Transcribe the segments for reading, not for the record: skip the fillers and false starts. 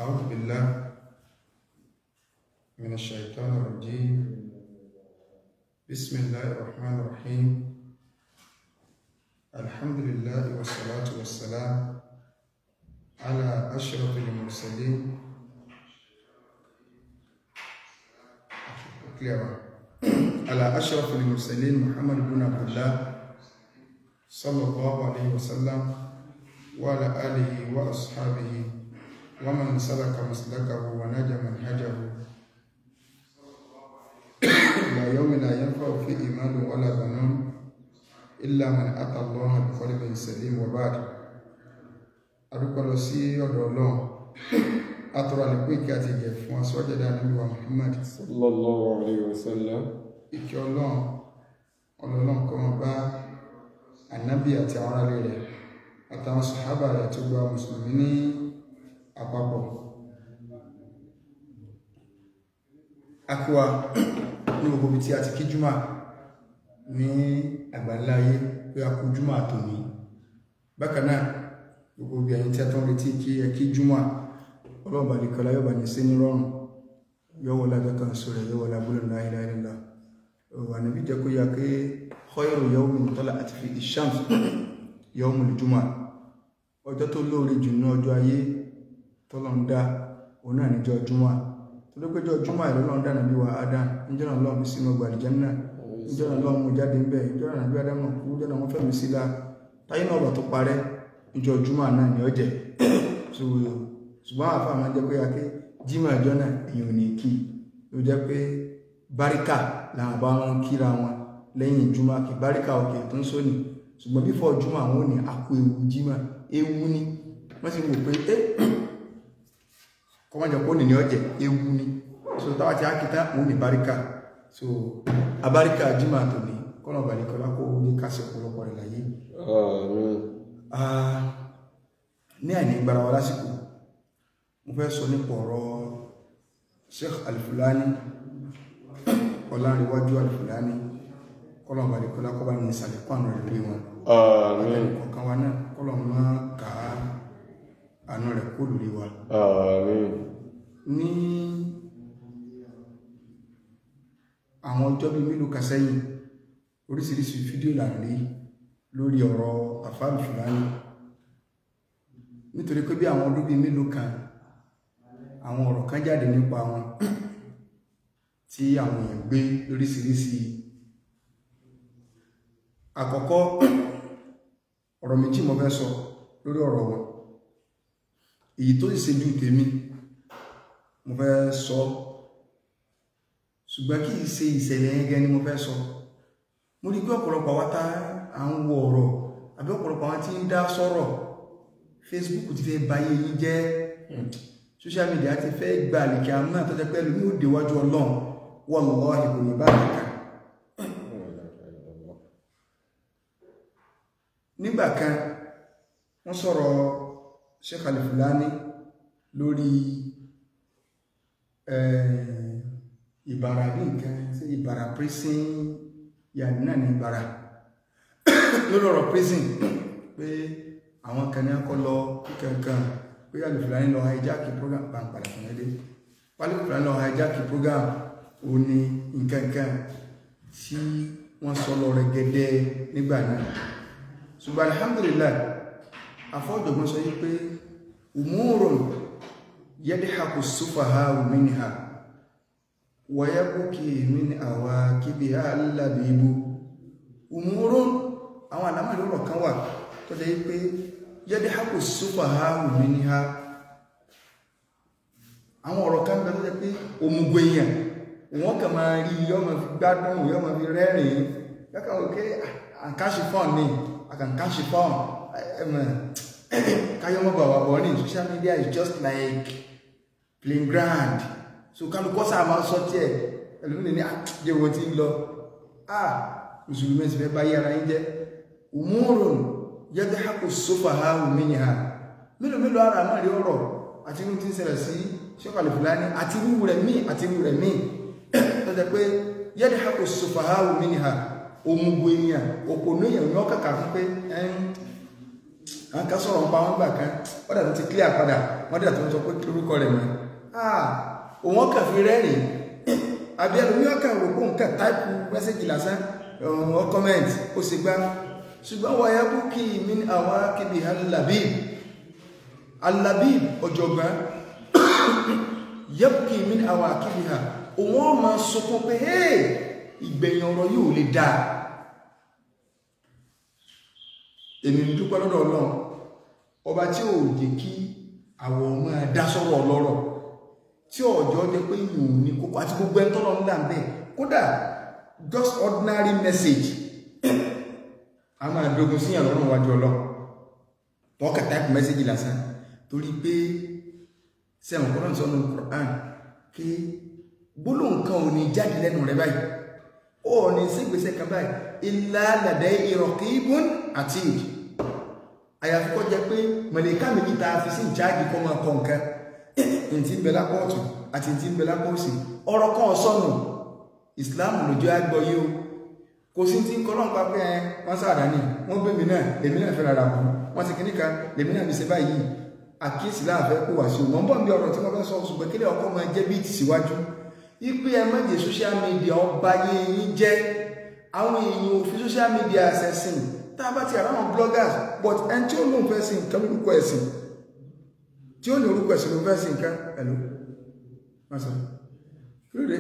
أعوذ بالله من الشيطان الرجيم بسم الله الرحمن الرحيم الحمد لله والصلاة والسلام على أشرف المرسلين على أشرف المرسلين محمد بن عبد الله صلى الله عليه وسلم وعلى آله وأصحابه ومن سلك مسلكه ونجى منهجه إلى يوم لا ينفع فيه إيمان ولا بنون إلا من أتى الله بقلب سليم وبعد أدوكو سي أدولون أترى لكويك أتيجي فما سوجد النبي محمد صلى الله عليه وسلم ìkí ọlọ́run kó máa bá ànábì àti àwọn aráalé rẹ̀ àtàwọn sàhábà rẹ̀ tó gba mùsùlùmí ní àpapọ̀. Akíwa ní gbogbo ibi tí a ti kí jùmọ̀ ní àgbáńlá ayé pé a kú jùmọ̀ àtòní. Bákan náà gbogbo ibi ẹ̀yin tí a tó ń retí kí ẹ kí jùmọ̀ ọlọ́run balẹ̀kọ́lá yóò bá ní sí ní rọrùn yóò wọlé àjọkàn sórí yóò wọlé abúlé la ilaha illallah. Ànábì jẹ́ kó yá pé khayru yawmin tala'at fihi ash-shams yawmul jumu'ah. Ọjọ́ tó lóore jù ní ọjọ́ ayé tọ́lọ́run dá òun náà níjọ́ jùmọ̀. Tó ló péjọ́ jùmọ̀ ìlọ́lọ́run dá Ànábì wa Adam níjọ́ náà lọ́run fi sínú ọgbà àlìjánnà níjọ́ náà lọ́run mú jáde ńbẹ̀ níjọ́ náà Ànábì Adam kú níjọ́ náà wọ́n fẹ̀mí sí la táyé náà ọ̀rọ̀ tó parẹ́ níjọ́ jùmọ̀ náà ní ọjẹ́. Ṣùgbọ́n àfa máa jẹ́ pé aké jímọ̀ ìjọ náà èèyàn ò ní kí ló jẹ́ pé báríkà làwọn bá wọn kíra wọn lẹ́yìn jùmọ̀ kí báríkà òkè tó ń sóni ṣùgbọ́n bí fọ́ jùmọ̀ àwọn ò ní àpò ewu jímọ̀ ewu ni wọ́n sì wò pé kọ́mọ́jọ kó nìyẹn ọ̀jẹ̀ ewu ni so táwa ti ákítá òun ní báríkà so abáríkà jímọ̀ àtòní kọ́nà balẹ̀kọ́lá kó ní kásẹ̀ ọ̀pọ̀lọpọ̀ rẹ̀ láyé. Ní àìní gbára wa lásìkò mo fẹ́ sọ nípa ọ̀rọ̀ Sheikh Al-Fulani Ọlánrewájú Al-Fulani kọ́lọ̀mù àdìkọ́lá kọ́bá ní ìsàlẹ̀kọ́ àánú rẹ̀ lórí wọn ọ̀kan wa náà kọ́lọ̀mù máa kà á àánú rẹ̀ kó lórí wa. Ní àwọn ọjọ́ bíi mélòó kan sẹ́yìn oríṣiríṣi fídíò là ń rí lórí ọ̀rọ̀ àfá Al-Fulani nítorí pé bí àwọn ọdún bíi mélòó kan àwọn ọ̀rọ̀ kan jáde nípa wọn tí àwọn èèyàn gbé lóríṣiríṣi. Àkọ́kọ́ ọ̀rọ̀ méjì mo fẹ́ sọ lórí ọ̀rọ̀ wọn èyí tó sì ṣojú tèmi mo fẹ́ sọ ṣùgbọ́n kì í ṣe ìṣẹ̀lẹ̀ yẹn gẹ́gẹ́ ni mo fẹ́ sọ. Mo rí pé ọ̀pọ̀lọpọ̀ àwọn tá à ń wo ọ̀rọ̀ àbí ọ̀pọ̀lọpọ̀ àwọn tí ń dá sọ̀rọ̀ Facebook ti fẹ́ bayé yín jẹ́ social media ti fẹ́ gba àlìkẹ́ àmì náà tó jẹ́ pẹ́lú ní òde wájú ọlọ́run wallahi kò ní bá àlìkà. Nígbà kan wọ́n sọ̀rọ̀ Sheikh Al-Fulani lórí ìbàrà bí nǹkan sí ìbàrà prison yàní náà ní ìbàrà lórí ọ̀rọ̀ prison pé àwọn kan ní akọ́ lọ kankan pé Al-Fulani lọ hijack program pàǹpàdà fún ẹdẹ Al-Fulani lọ hijack program ó ní nǹkankan tí wọ́n sọ lọ rẹ̀ gẹ́dẹ́ nígbà náà. Ṣùgbọ́n alhamdulillah afọ́jọ̀gbọ́n sọ yí pé umurun yadhaku as-sufaha'u minha wa yabki min awaqibiha al-labibu. Umurun àwọn àlámọ̀rí ọ̀rọ̀ kan wà tó jẹ́ pé yadhaku as-sufaha'u minha àwọn ọ̀rọ̀ kan bẹ tó jẹ́ pé òmùgbò èèyàn wọ́n kàn máa rí yọ́ máa fi gbádùn yọ́ máa fi rẹ́rìn-ín yọ́kà òkè àkáṣì fọ́n ní àkànkáṣì fọ́n káyọ́mọ́ bàbá bọ̀ ní social media is just like playing ground so kálukọ́ sáà máa sọ tí ẹ̀ ẹlòmínì ní àjẹwò tí ń lọ mùsùlùmí sì fẹ́ bá yára yín jẹ́ umurun yadhaku as-sufaha'u minha mélòó ara náà rí ọ̀rọ̀ àti inú tí ń ṣẹlẹ̀ sí Sheikh Al-Fulani àti irú rẹ̀ míì tó jẹ́ pé yadhaku as-sufaha'u minha òmùgbò èèyàn òpònú èèyàn ní ọkàkà fún pé àwọn kan sọ̀rọ̀ ń pa wọn gbà kan wọ́n dà tó ti clear padà wọ́n dà tó ń sọ pé orúkọ rẹ̀ mọ́ òun ọkàn fi rẹ́rìn àbí ẹlòmí ọkàn rò pé nǹkan táìpù mẹ́sẹ̀jì lásán ọ comment ó sì gbá ṣùgbọ́n wọ́n yẹ kú kí mi àwọn akíbi Al-Labib ọ̀jọ̀gbọ́n yẹ kú kí mi àwọn akíbi ha òun ọ máa sọkún pé ìgbẹ̀yìn ọ̀rọ̀ yóò lè dáa. èmi ń dúpẹ́ lọ́dọ̀ Ọlọ́run ọba tí ò jẹ́ kí àwọn ọmọ dá sọ́rọ̀ ọlọ́rọ̀ tí ọjọ́ jẹ́ pé ìyùn ní kókó àti gbogbo ẹni tọ́lọ́ ńlá bẹ́ẹ̀ kódà just ordinary message a máa dogun sí ìyàlọ́rùn wájú Ọlọ́run wọ́n kà type message lásán torí pé sẹ́wọ̀n kọ́nà sọ́nù Quran kí gbólóhùn kan ò ní jáde lẹ́nu rẹ̀ báyìí ó ní sígbésẹ̀ kan báyìí illa ladayhi raqibun atid àyàfi kó jẹ́ pé mọ̀lẹ́ká méjì tá a fi sí ìjáàgì kọ́ máa kọ nǹkan ntí ń bẹ lápá ọ̀tún àti ntí ń bẹ lápá òsì ọ̀rọ̀ kan sọnù ìsìláàmù lójú àgbọ̀ yìí o kò sí ti ń kọ́ lọ́nà pápẹ́ wọ́n sáàdá ní wọ́n gbé mi náà lèmi náà fẹ́ rárá bù wọ́n ti kíníkà lèmi náà fi ṣe báyìí àkíyèsí láàfẹ́ kó wà sí o mọ̀ ń bọ̀ bí ọ̀rọ̀ tí wọ́n fẹ́ sọ ṣùgbọ́n kílẹ̀ ọkọ̀ máa jẹ́ bíi tìsíwájú ipe ẹ má jẹ́ social media ọba yẹn jẹ́ àwọn èèyàn ò fi social media ṣẹ̀sìn tá a bá ti àrà àwọn bloggers but ẹni tí ó lóun fẹ́ sí nǹkan lórúkọ ẹ̀sìn tí ó ní orúkọ ẹ̀sìn ló fẹ́ sí nǹkan ẹ̀lú mọ́sán lóde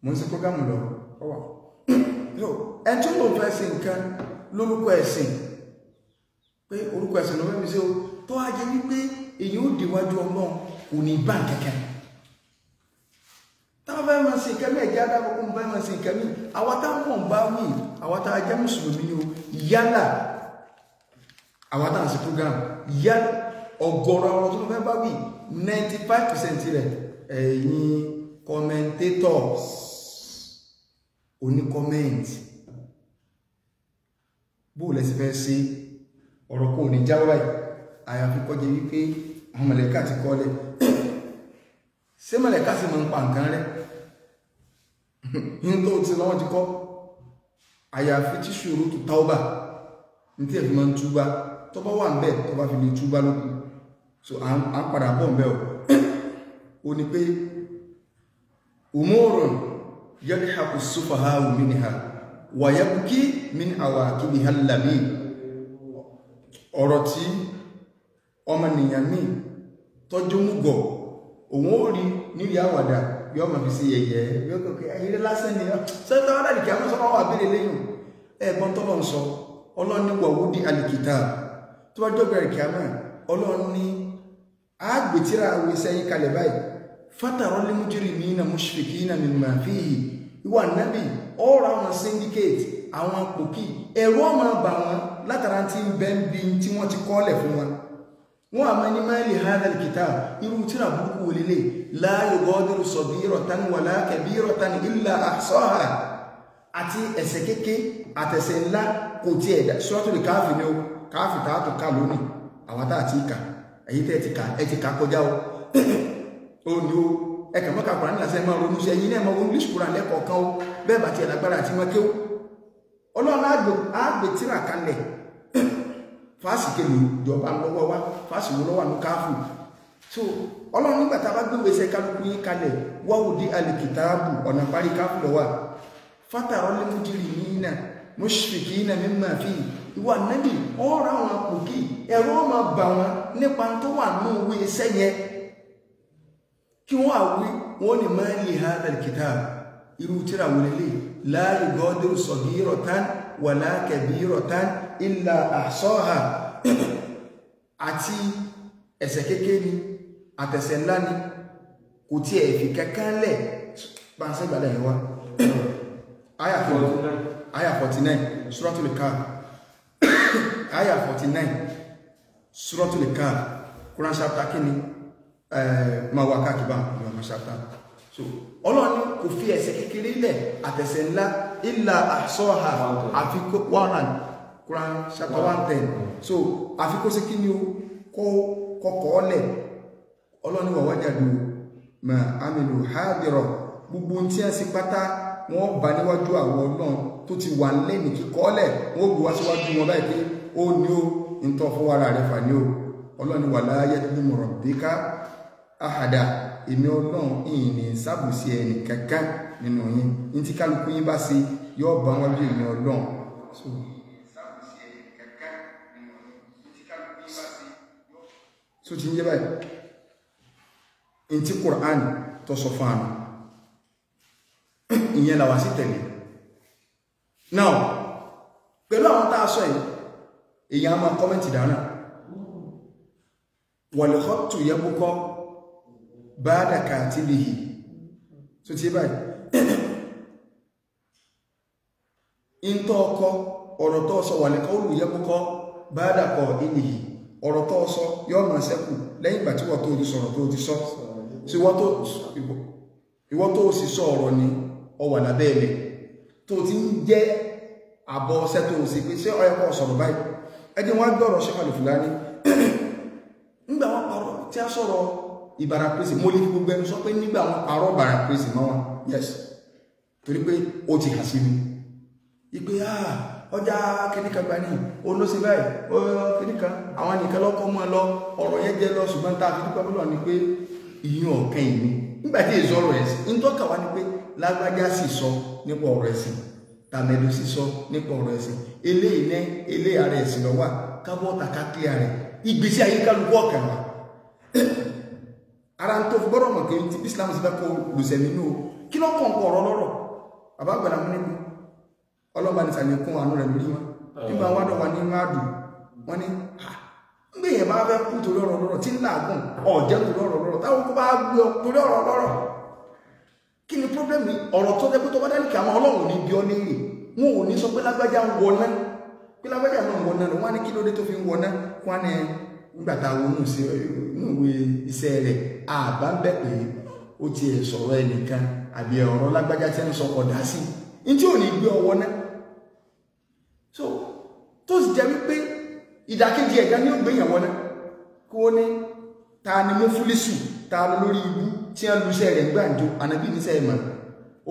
mo ń ṣe prógámù lọ ọwà ẹni tí ó lóun fẹ́ sí nǹkan lórúkọ ẹ̀sìn pé orúkọ ẹ̀sìn ló fẹ́ fi sí o tó á jẹ́ wípé èyí ó dìwájú Ọlọ́run kò ní bá kẹ̀kẹ́ táwọn fẹ́ máa ṣe nǹkan mẹ́ẹ̀jẹ́ adákọ̀ọ́kọ́ ń bá máa ṣe nǹkan mí àwọn táwọn ń bá wí àwọn táwọn jẹ́ mùsùlùmí ni o yálà àwọn táwọn ṣe program yá ọ̀gọ̀rọ̀ àwọn tó fẹ́ bá wí 95% rẹ̀ ẹ̀yin commentators oní comment bó lẹ́sí fẹ́ sí ọ̀rọ̀ kò ní jáwọ́ báyìí àyàfi kọjá wípé àwọn mọ̀lẹ́kà ti kọ́lẹ̀ ṣé mọ̀lẹ́kà sì máa ń pa nǹkan rẹ̀ ní tó ti lọ́wọ́ ti kọ́ àyàfi tí ṣòro tó tauba ní tí ẹ̀fí máa ń túbá tó bá wà ń bẹ̀ tó bá fi lè túbá lókù so à ń padà bọ̀ ń bẹ̀ o ní pé umurun yadhaku sufaha'u minha wa yabki min awaqibiha al-labib ọ̀rọ̀ tí ọmọnìyàn míì tọ́jú mú gọ̀ òun ó rí nílì àwàdà yóò máa fi sí yẹ̀yẹ́ yóò kọ́kẹ́ ayẹyẹ lásán ni sẹ́ńtà wọ́n dàdí kí a máa sọ́nà wà bẹ́ẹ̀ lẹ́yìn ẹ̀gbọ́n tọ́lọ́ ń sọ Ọlọ́run ní wàwúdí alìkìtà tó bá jọ́gbẹ̀rẹ̀ kí a máa Ọlọ́run ní àgbètíra àwọn iṣẹ́ yìí kalẹ̀ báyìí fátàrọ́ lé mujrimina mushfikina mimma fihi ìwà nábì ọ̀rọ̀ àwọn syndicate àwọn pòkì ẹ̀rọ ọmọ bà wọn látara tí ń bẹ́ ń bi tí wọ́n ti kọ́lẹ̀ fún wọn wọ́n àmọ́ ní máa lè hadha al-kitab irú tíra burúkú wòlélẹ̀ la yughadiru saghiratan wala kabiratan illa ahsaha àti ẹ̀ṣẹ̀ kéké àtẹ̀ṣẹ̀ ńlá kò tí ẹ̀dá Suratul Kahfi ní o káàfì tààtù ká lónìí àwọn tàà tí ìkà èyí tẹ́ ẹ ti ká kọjá o ní o ẹkà mọ́ka kùrán ní àṣẹ máa ronú sí ẹ̀yìn náà máa English kùrán lẹ́kọ̀ọ̀kan o bẹ́ẹ̀ bá ti ẹ̀lágbára àti wọn kéw Ọlọ́run àgbè tíra kalẹ̀ fásì kèlò ìjọba lọ́wọ́ wá fásì wọ́n lọ́wọ́ ní káàfù so Ọlọ́run nígbà tá a bá gbé wẹsẹ̀ kálukú yín kalẹ̀ wawudi al-kitabu ọ̀nà parí káàfù lọ́wọ́ fátàrọ́ lé mujrimina mushfikina mimma fihi ìwà nẹ́bì ọ̀rọ̀ àwọn àpòkì ẹ̀rọ ọmọ bà wọn nípa tó wà ní òwe iṣẹ́ yẹn kí wọ́n àwí wọ́n ní máa lè hadha al-kitab irú tíra wọlé lè la yughadiru saghiratan wala kabiratan illa ahsaha àti ẹ̀ṣẹ̀ kékeré ni àtẹ̀ṣẹ̀ ńlá ni kò tí ẹ̀ fi kankan lẹ̀ bá ń sẹ́gbàdà yẹn wá aya 49 Suratul Kahf aya 49 Suratul Kahf Quran chapter kini ma wà káàkiri ma chapter so Ọlọ́run kò fi ẹ̀ṣẹ̀ kékeré lẹ̀ àtẹ̀ṣẹ̀ ńlá illa ahsaha àfikún 100 Quran chapter 110 so àfikún sí kí ni ó kọ́kọ́ lẹ̀ Ọlọ́run wà wajadu ma amilu hadira gbogbo tí a sì pátá wọ́n bá níwájú àwọn Ọlọ́run tó ti wà lẹ́ni kíkọ́lẹ̀ wọ́n gbé wá síwájú wọn báyìí pé ó ní ó ń tọ́ fún ara rẹ̀ fà ní ó ọlọ́ni wà láyé tó mọ̀ rabbika ahada èmi ọlọ́run ìní sábùsí ẹnì kankan nínú yín ní tí kálukú yín bá ṣe yóò bá wọn bí èmi ọlọ́run so ti ń jẹ́ báyìí in ti Qur'an tó sọ fún àná ìyẹn làwà sí tẹ̀lé now pẹ̀lú àwọn tá a sọ yìí èyàn á máa kọ́mẹ́ntì dáná wal-khattu yabqa ba'da katibihi so ti báyìí in tó ọkọ ọ̀rọ̀ tó sọ wal-qawlu yabqa ba'da qa'ilihi ọ̀rọ̀ tó sọ yóò máa ṣẹ́kù lẹ́yìn ìgbà tí wọ́n tó ti sọ̀rọ̀ tó ti sọ sí ìwọ́n tó sì sọ ọ̀rọ̀ ni ọwà lábẹ́ ilẹ̀ tó ti ń jẹ́ àbọ̀ ọ̀sẹ̀ tó sì pé sí ọ̀yẹ́kọ̀ sọ̀rọ̀ báyìí ẹjẹ́ wọ́n gbọ́rọ̀ Sheikh Al-Fulani nígbà wọn parọ́ tí a sọ̀rọ̀ Ìbàrà Praise mo lè fi gbogbo ẹnu sọ pé nígbà wọn parọ́ Ìbàrà Praise mọ́ wọn yes torí pé ó ti hà sí mi ìpé ọjà kìníkà gbà ní olóṣè báyìí kìníkà àwọn nìkan lọ́kọ́ mọ́ lọ ọ̀rọ̀ yẹn jẹ́ lọ ṣùgbọ́n tá a fi dúpẹ́ lọ́wọ́ ni pé ìyún ọ̀kẹ́ ìní nígbàtí èso ọ̀rọ̀ ẹ̀sìn ń tọ́ka wá ní pé lágbájá sì sọ nípa ọ̀rọ̀ ẹ̀sìn tàmẹ̀dù sì sọ nípa ọ̀rọ̀ ẹ̀sìn ilé ara ẹ̀sìn lọ́wọ́ kábọ́ọ̀tà kákílẹ̀ rẹ̀ ìgbésí ayé kálukú ọ̀kẹ́ wa ara ń tó fi gbọ́dọ̀ mọ̀ kí ti Islam ti fẹ́ kó lùsẹ̀ nínú kí ló kàn ọ̀rọ̀ lọ́rọ̀ bàbá àgbàlá mú níbi ọlọ́ba ní sàlékún àánú rẹ̀ lórí wọn nígbà wádọ̀ wà ní máàdù wọn ní gbé yẹn bá fẹ́ kú torí ọ̀rọ̀ lọ́rọ̀ tí ń làágùn ọ̀jẹ́ torí ọ̀rọ̀ lọ́rọ̀ táwọn kó bá gbé ọ torí ọ̀rọ̀ lọ́rọ̀ kí ni pọ́blẹ́mù ọ̀rọ̀ tó jẹ́ pé tó bá dání kí àwọn ọlọ́run ní bí ọ léèrè wọn ò ní sọ pé lágbájá ń wọná pé lágbájá náà ń wọná lọ wọn á ní kí ló dé tó fi ń wọná wọn á ní nígbà táwọn ohun sí inú ìwé iṣẹ́ rẹ̀ àbá ń bẹ̀ pé ó ti ẹ̀ sọ̀rọ̀ ẹnìkan àbí ọ̀rọ̀ lágbájá tí ń sọ ọ̀dá sí ní tí ò ní gbé ọ wọná so tó sì jẹ́ wípé ìdàkejì ẹ̀gá ní ògbéyàn wọ́n náà kó ní ta ni mú fúlísù ta lórí ibú tí a lúṣẹ́ rẹ̀ gbáǹjò ànàbí níṣẹ́ ẹ̀mọ̀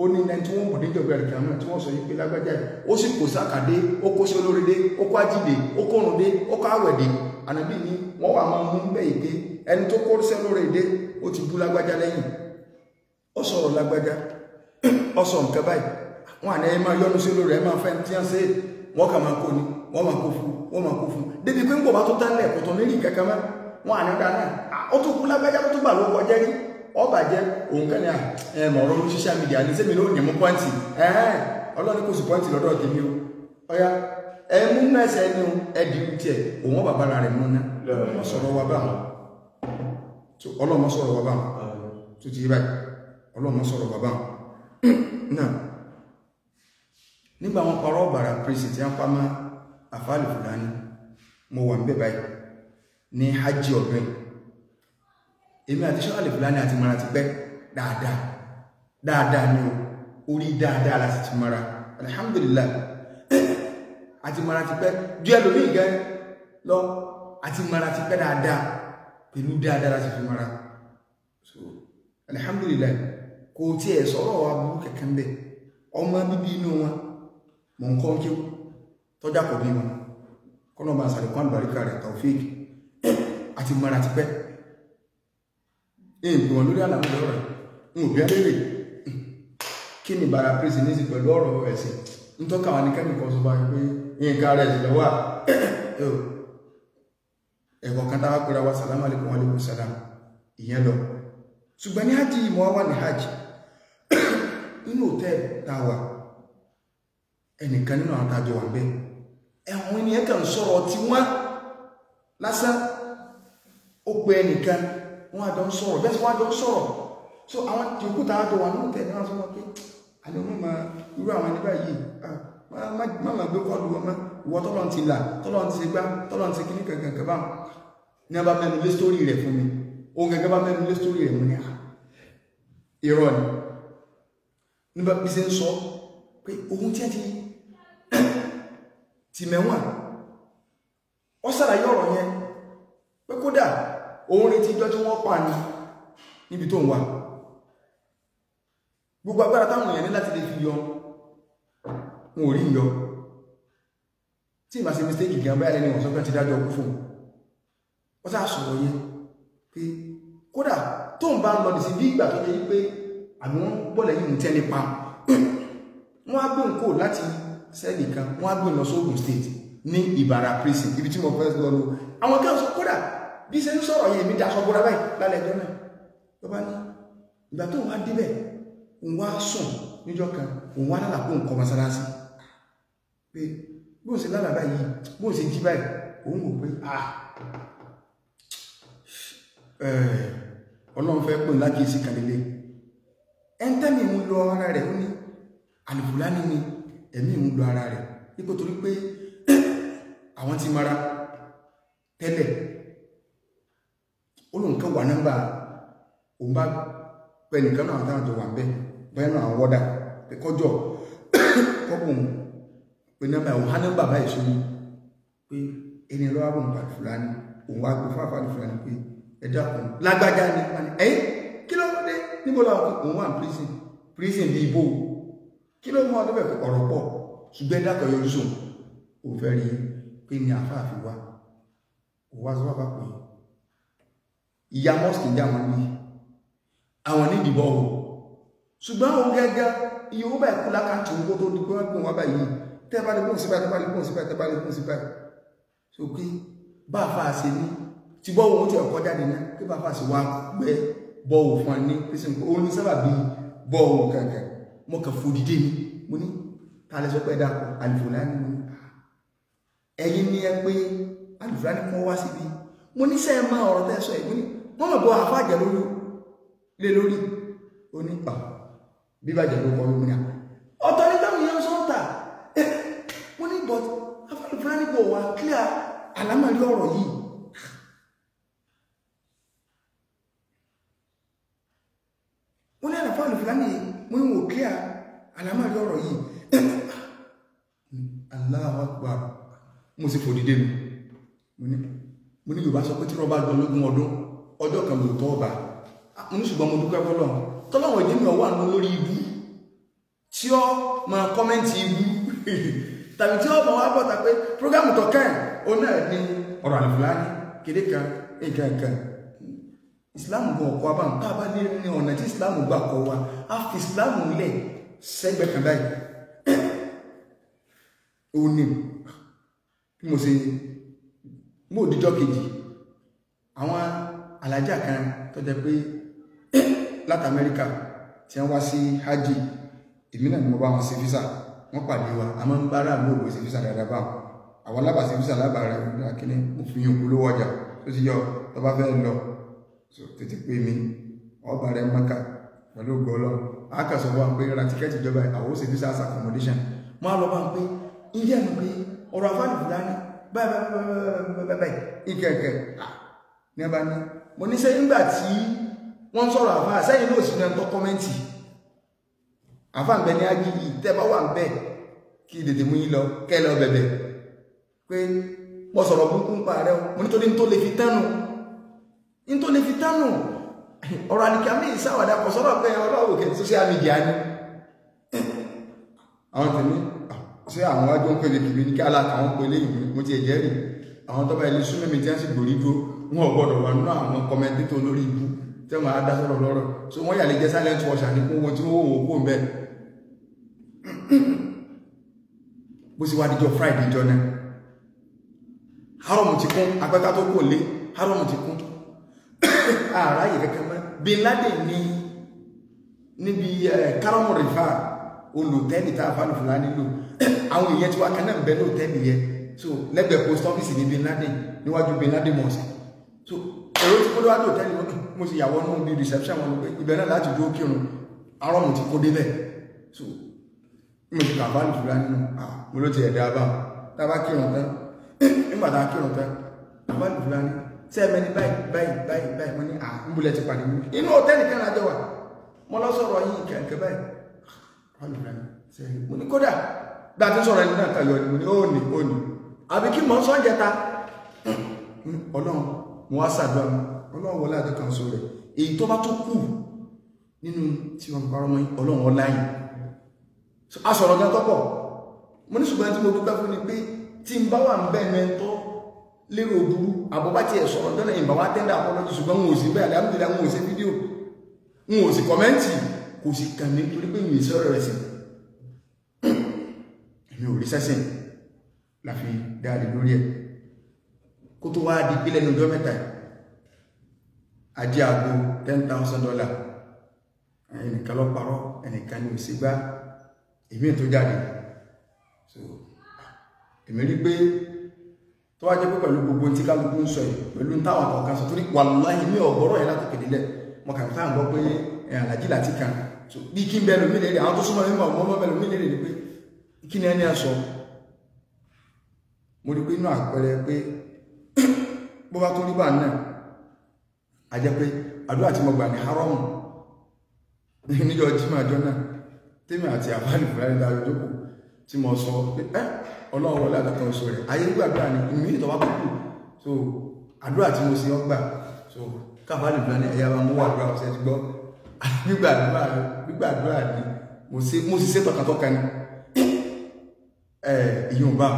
ó ní ẹni tí wọ́n mọ̀ níjọba ìrìnkàmọ́ tí wọ́n sọ yí pé lágbájá ó sì kò sákàdé ó kó sí olórídé ó kó ajídé ó kórùndé ó kó àwẹ̀dé ànàbí ní wọ́n wà máa mú bẹ́ẹ̀ ìgbé ẹni tó kó sí olórídé ó ti bú lágbájá lẹ́yìn ó sọ̀rọ̀ lágbájá ó sọ nǹkan báyìí wọn àná ẹ máa yọnu sí olórí ẹ máa fẹ́ tí wọ́n ṣe wọ́n kà máa kó ni wọ́n máa kó fún débi pé ń bọ̀ bá tó tánlẹ̀ kò tó ní rí kankan mọ́ wọn àníkà náà ó tó kú lágbájá tó gbà ló kọjẹ́ rí ọba jẹ́ òun kẹ́ni ẹ̀mọ̀ ọ̀rọ̀ lórí social media ní sẹ́mi ló ní mú pọ́ǹtì ọlọ́ni kò sí pọ́ǹtì lọ́dọ̀ tèmi o ọya ẹmú mẹ́sẹ̀ ẹni ẹdì tiẹ̀ òun bàbá rẹ̀ mú ná ọlọ́mọ sọ̀rọ̀ wa bá wọn tó ti yí báyìí ọlọ́mọ sọ̀rọ̀ wa bá wọn náà nígbà wọn parọ́ Ìbàrà Praise tí wọ́n pa máa àfáàlì Fúlàní mo wà ń bẹ̀ báyìí ní hajj ọ̀gbìn èmi àti Sheikh Fúlàní àti mara ti pẹ́ dáadáa ní orí dáadáa láti ti mara alhamdulillah àti mara ti pẹ́ jù ẹ lórí ìgẹ́ lọ àti mara ti pẹ́ dáadáa pẹ̀lú dáadáa láti fi mara so alhamdulillah kò tí ẹ̀ sọ̀rọ̀ wa burú kẹ̀kẹ́ ń bẹ̀ ọmọ bíbí inú wọn mọ̀ nǹkan kí tọ́jà kò bí wọn kọ́nà bá sàrẹ̀kọ́ àlùbáríkà rẹ̀ Taufik àti mara ti pẹ́ èèyàn lórí àlàmúlẹ̀ ọ̀rọ̀ ń ò bí ẹlẹ́rẹ̀ kí ni Ìbàrà Praise ní sí pẹ̀lú ọ̀rọ̀ ẹ̀sìn ń tọ́ka wà ní kẹ́mìkọ́ sọ bá pé nǹkan rẹ̀ sì lọ́wọ́ ẹ̀kọ́ kan táwa pẹ̀lú wa sàlámù alaykum wa alaykum salam ìyẹn lọ ṣùgbọ́n ní hajj ìmọ̀ wà ní hajj nínú hòtẹ́ẹ̀lì táwa ẹnìkan nínú àwọn tàjọ wà bẹ́ẹ̀ ẹ̀wọ̀n ènìyàn kan sọ̀rọ̀ tí wọ́n lásán ó pe ẹnìkan wọ́n àjọ ń sọ̀rọ̀ bẹ́ẹ̀ sí wọ́n àjọ ń sọ̀rọ̀ so àwọn tí òkúta àjọ wà nínú tẹ̀lé wọn sọ́wọ́ pé àlẹ́ wọn máa irú àwọn ẹni báyìí má máa gbé kọ́ọ̀lù wọn mọ́ ìwọ tọ́lọ́n ti là tọ́lọ́n ti gbá tọ́lọ́n ti kíní kankan kan báwọn ní abá mẹ́nu lé sítórì rẹ̀ fún mi òun gẹ́gẹ́ bá mẹ́nu lé sítórì rẹ̀ mú ní irọ́ ni nígbà bí ṣe ń sọ pé ohun tí ẹ ti mẹ́wọ̀n ọ sàlàyé ọ̀rọ̀ yẹn pé kódà òun retí ìjọ tí wọ́n pa ní níbi tó ń wà gbogbo agbára táwọn èèyàn ní láti lè fi yọ wọn ò rí yọ tí ìbá ṣe mistake gan báyà lẹ́ni wọ́n sọ pé ti dájọ́ ọkú fún wọ́n sá sọ̀rọ̀ yẹn pé kódà tó ń bá ń lọ sí bí ìgbà tó yẹ pé àbí wọ́n bọ́ọ̀lẹ̀ yìí ń tẹ́lẹ̀ pa wọ́n á gbé nǹkó láti sẹ́ẹ̀lì kan wọ́n á gbé lọ sóògùn state ní Ìbàrà prison ibi tí mo fẹ́ lọ lọ àwọn kan sọ kódà bí ṣe ń sọ̀rọ̀ yẹn mi daṣọ bọ́ra báyìí lálẹ́ ẹjọ́ náà tó bá ní ìgbà tó wá débẹ̀ òun wá sùn níjọ́ kan òun wá lálàpọ̀ nǹkan mọ́sálásí pé bóun ṣe lálàbá yìí bóun ṣe jí báyìí òun wò pé Ọlọ́run fẹ́ pè lákìísí kan lélẹ̀ ẹ̀ńtẹ́mì ń lọ ara rẹ̀ ó ní Al-Fulani ni ẹ̀mí ń lọ ara rẹ̀ nípa torí pé àwọn ti mara tẹ́lẹ̀ ó lóun kan wà nọ́mbà òun bá pẹ́ nìkan náà táwọn jọ wà ń bẹ́ bẹ́ẹ̀ náà àwọn wọ́dà kọjọ́ kọ́kùn pé nọ́mbà òun há nọ́mbà báyìí sórí pé ẹni lọ́wọ́ bọ̀ ń pa Al-Fulani òun wá gbé fáfá Al-Fulani pé ẹ̀dá ọ̀hún lágbájá ni ẹ̀yìn kí ló dé níbo làwọn òun wà prison bí ibò kí ló mú ọdún bẹ̀ ọ̀rọ̀ pọ̀ ṣùgbẹ́ dákọ̀ yọjú sùn ò fẹ́ rí pé ní àfáàfi wá ò wá sọ́wọ́ bá pè ìyá mọ́sìkì já wọn ní àwọn ní ìdìbò ọ̀hún ṣùgbọ́n òun gẹ́gẹ́ iye owó báyìí kú lákàtí owó tó di pé wọ́n gbọ́n wá báyìí tẹ́ bá lè gbọ́n sí báyìí tẹ́ bá lè gbọ́n sí báyìí tẹ́ bá lè gbọ́n sí báyìí so pé bá a fà á ṣe ní tí bọ́ òun ti ọ̀kọ́ jáde náà pé bá a fà á ṣe wá gbẹ bọ́ òun fún ọ ní pèsè nǹkan òun ní sábà bí bọ́ òun kankan mo kàn fò dìde ni mo ní ta lè sọ pé dákọ̀ Al-Fulani mo ní ẹ̀yin ní ẹ pé Al-Fulani kọ́ wá síbi mo ní sẹ́ẹ̀ máa ọ̀rọ̀ tẹ́ sọ ẹ̀ mo ní wọ́n mọ̀ bọ́ àfáàjẹ́ lé lórí ó ní pa bíbàjẹ́ ló kọ́ ló múni ọ̀tọ̀ ní táwọn èèyàn sọ́ńtà mo ní but Al-Fulani kò wá clear àlámọ̀rí ọ̀rọ̀ yìí mo ní Al-Fulani mo ní wò clear àlámọ̀rí ọ̀rọ̀ yìí Allahu Akbar mo sì fòdìdé mo ní Yorùbá sọ pé tí wọ́n bá gbọ́ lógún ọdún ọjọ́ kan ló tọ́ ọba mo ní ṣùgbọ́n mo dúpẹ́ fọ́lọ́ tọ́lọ́wọ̀ ìdí mi ọwọ́ àánú lórí ibu tí ó máa kọ́mẹ́ǹtì ibu tàbí tí ó máa wá bọ́ta pé prógámù tó kàn ó náà ní ọ̀rọ̀ Al-Fulani kéde kan nǹkan ìsìláàmù gan ọ̀kọ́ abáhùn tá a bá ní ní ọ̀nà tí ìsìláàmù gbà kọ́ wa a fi ìsìláàmù lẹ̀ sẹ́gbẹ̀ẹ́ kan báyìí ó ní bí mo ṣe mú òdíjọ́ kejì àwọn alájà kan tó jẹ́ pé láti Amẹ́ríkà tí wọ́n wá sí hajj èmi náà ni mo bá wọn ṣe físà wọ́n pàdé wa a máa ń bára lóògbé ṣe físà dáadáa báwọn àwọn alábàá ṣe físà lábàárẹ̀ ìgbà kíní mo fi yín olówó ọjà tó ti yọ tó bá fẹ́ lọ tètè pé mi ọba rẹ̀ Mẹ́kà pẹ̀lú ògo Ọlọ́run akẹ́sọ̀ wá pé ra tíkẹ́ẹ̀tì ìjọba àwọn ó ṣe físà as accommodation wọ́n á lọ bá ń pé ilé ẹ̀mí pé ọ̀rọ̀ Al-Fulani báyìí ìkẹ̀kẹ̀ ní ẹbá ní mo ní sẹ́yìn nígbà tí wọ́n sọ̀rọ̀ àfáà sẹ́yìn náà sì ní ẹ̀ntọ́ kọ́mẹ́ntì àfáà ń bẹ ní agídí tẹ́bá wà ń bẹ kí dèdè mú yí lọ kẹ́lẹ̀ ọbẹ̀bẹ̀ pé mo sọ̀rọ̀ burúkú ń pa rẹ̀ mo nítorí tó lè fi tánù ọ̀rọ̀ àdìkàmí ìsáwàdà kọ̀ sọ́rọ̀ pé ọlọ́wọ́ òkè social media ni àwọn tèmi sí àwọn wájú ń pèlè kìí ní kí alákàwọn pèlè ìwé mo ti ẹ̀jẹ̀ rí àwọn tọ́bà ilé súnmọ́ mi tí wọ́n sì gbòrí dúró wọn ò gbọ́dọ̀ wà nínú àwọn kọmẹntétò lórí ibú tí wọ́n máa dá sọ̀rọ̀ lọ́rọ̀ so wọ́n yà lè jẹ́ silent watcher ní kún wọn tí wọ́n wò kó ń bẹ́ bó sì wá díjọ Friday jọ náà haram ti kún apẹ́ká tó kò lé haram ti kún àráyè kẹ́kẹ́ mọ́ Bin Laden ní níbi Karamu Rifa olùtẹ́lì tá a fa Al-Fulani lò àwọn èèyàn tí wà kan náà bẹ́ẹ̀ lòtẹ́lì yẹ so lẹ́gbẹ̀ẹ́ post office ní Bin Laden níwájú Bin Laden mosque so èrò tí kó ló wá lòtẹ́lì mo sì yàwọ́ náà bí reception wọn pé ibẹ̀ náà láti dúró kírun àwọn ọmọ tí kó débẹ̀ so mo sì kà bá Al-Fulani nù mo ló ti ẹ̀dá bá tá a bá kírun tán nígbà tá a kírun tán bá Al-Fulani sẹ́ẹ̀mẹ́ni báyìí mo ní ń bulẹ̀ ti pàdé mi inú hòtẹ́ẹ̀lì kan lájọ wà mo lọ sọ̀rọ̀ yìí kẹ̀kẹ́ báyìí mo ní kódà bá ti sọ̀rọ̀ ẹni náà tayọ ni mo ní ó ní àbí kí mọ́ sọ́n jẹta Ọlọ́run mo wá sàdúrà Ọlọ́run wọlé àti kan sọ rẹ̀ èyí tó bá tó kù nínú tí wọ́n parọ́ mọ́ Ọlọ́run ọláyìn a sọ̀rọ̀ gan tọ́pọ̀ mo ní ṣùgbọ́n tí mo dúpẹ́ fún ni pé tí n bá wà ń bẹ́ẹ̀ mẹ́tọ́ lérò burú àbọ̀bá tí ẹ̀ sọ̀rọ̀ dọ́nà ìbá wá tẹ́ndà apology ṣùgbọ́n wọn ò sí bẹ́ẹ̀ àdámùdílá wọn ò sí fídíò wọn ò sí kọ́mẹ́ǹtì kò sì kàn mí torí pé mi sọ̀rọ̀ rẹ̀ sí èmi ò rí sẹ́sìn láfi dáadé lórí ẹ̀ kó tó wá di pé lẹ́nu ọjọ́ mẹ́ta ajé àgbo $10,000 ẹnìkan lọ parọ́ ẹnìkan ní òsì gbá èmi tó jáde so èmi rí pé tó wá jẹ́ pé pẹ̀lú gbogbo tí kálukú ń sọ yìí pẹ̀lú táwọn kọ̀ọ̀kan sọ torí wàláhì mi ọ̀gọ́rọ̀ yẹn láti kéde lẹ̀ mo kàn fáwọn gbọ́ pé Àlàjí láti kan so bí kí n bẹ lómi lè rí àwọn tó súnmọ́ mi mọ̀ mọ́ bẹ lómi lè rí pé kí ni ẹni ẹ sọ mo rí pé inú àpẹẹrẹ pé bó bá tó rí bá náà a jẹ́ pé àdúrà tí mo gbà ní haramu níjọ jímọ̀ àjọ náà tèmi àti àbálì fúnra dáa lójókòó tí mo sọ pé Ọlọ́run wọlé àtàkàn oṣù rẹ̀ ayé gbàdúrà ní ìmí ìtọ́wà púpù so àdúrà tí mo sì ọgbà so kábàlì fúnra ní ẹ̀yà mú àdúrà ọ̀sẹ̀ ti gbọ́ gbígbàdúrà ní mo sì ṣe tọkàntọkàn ní ìyọ̀nba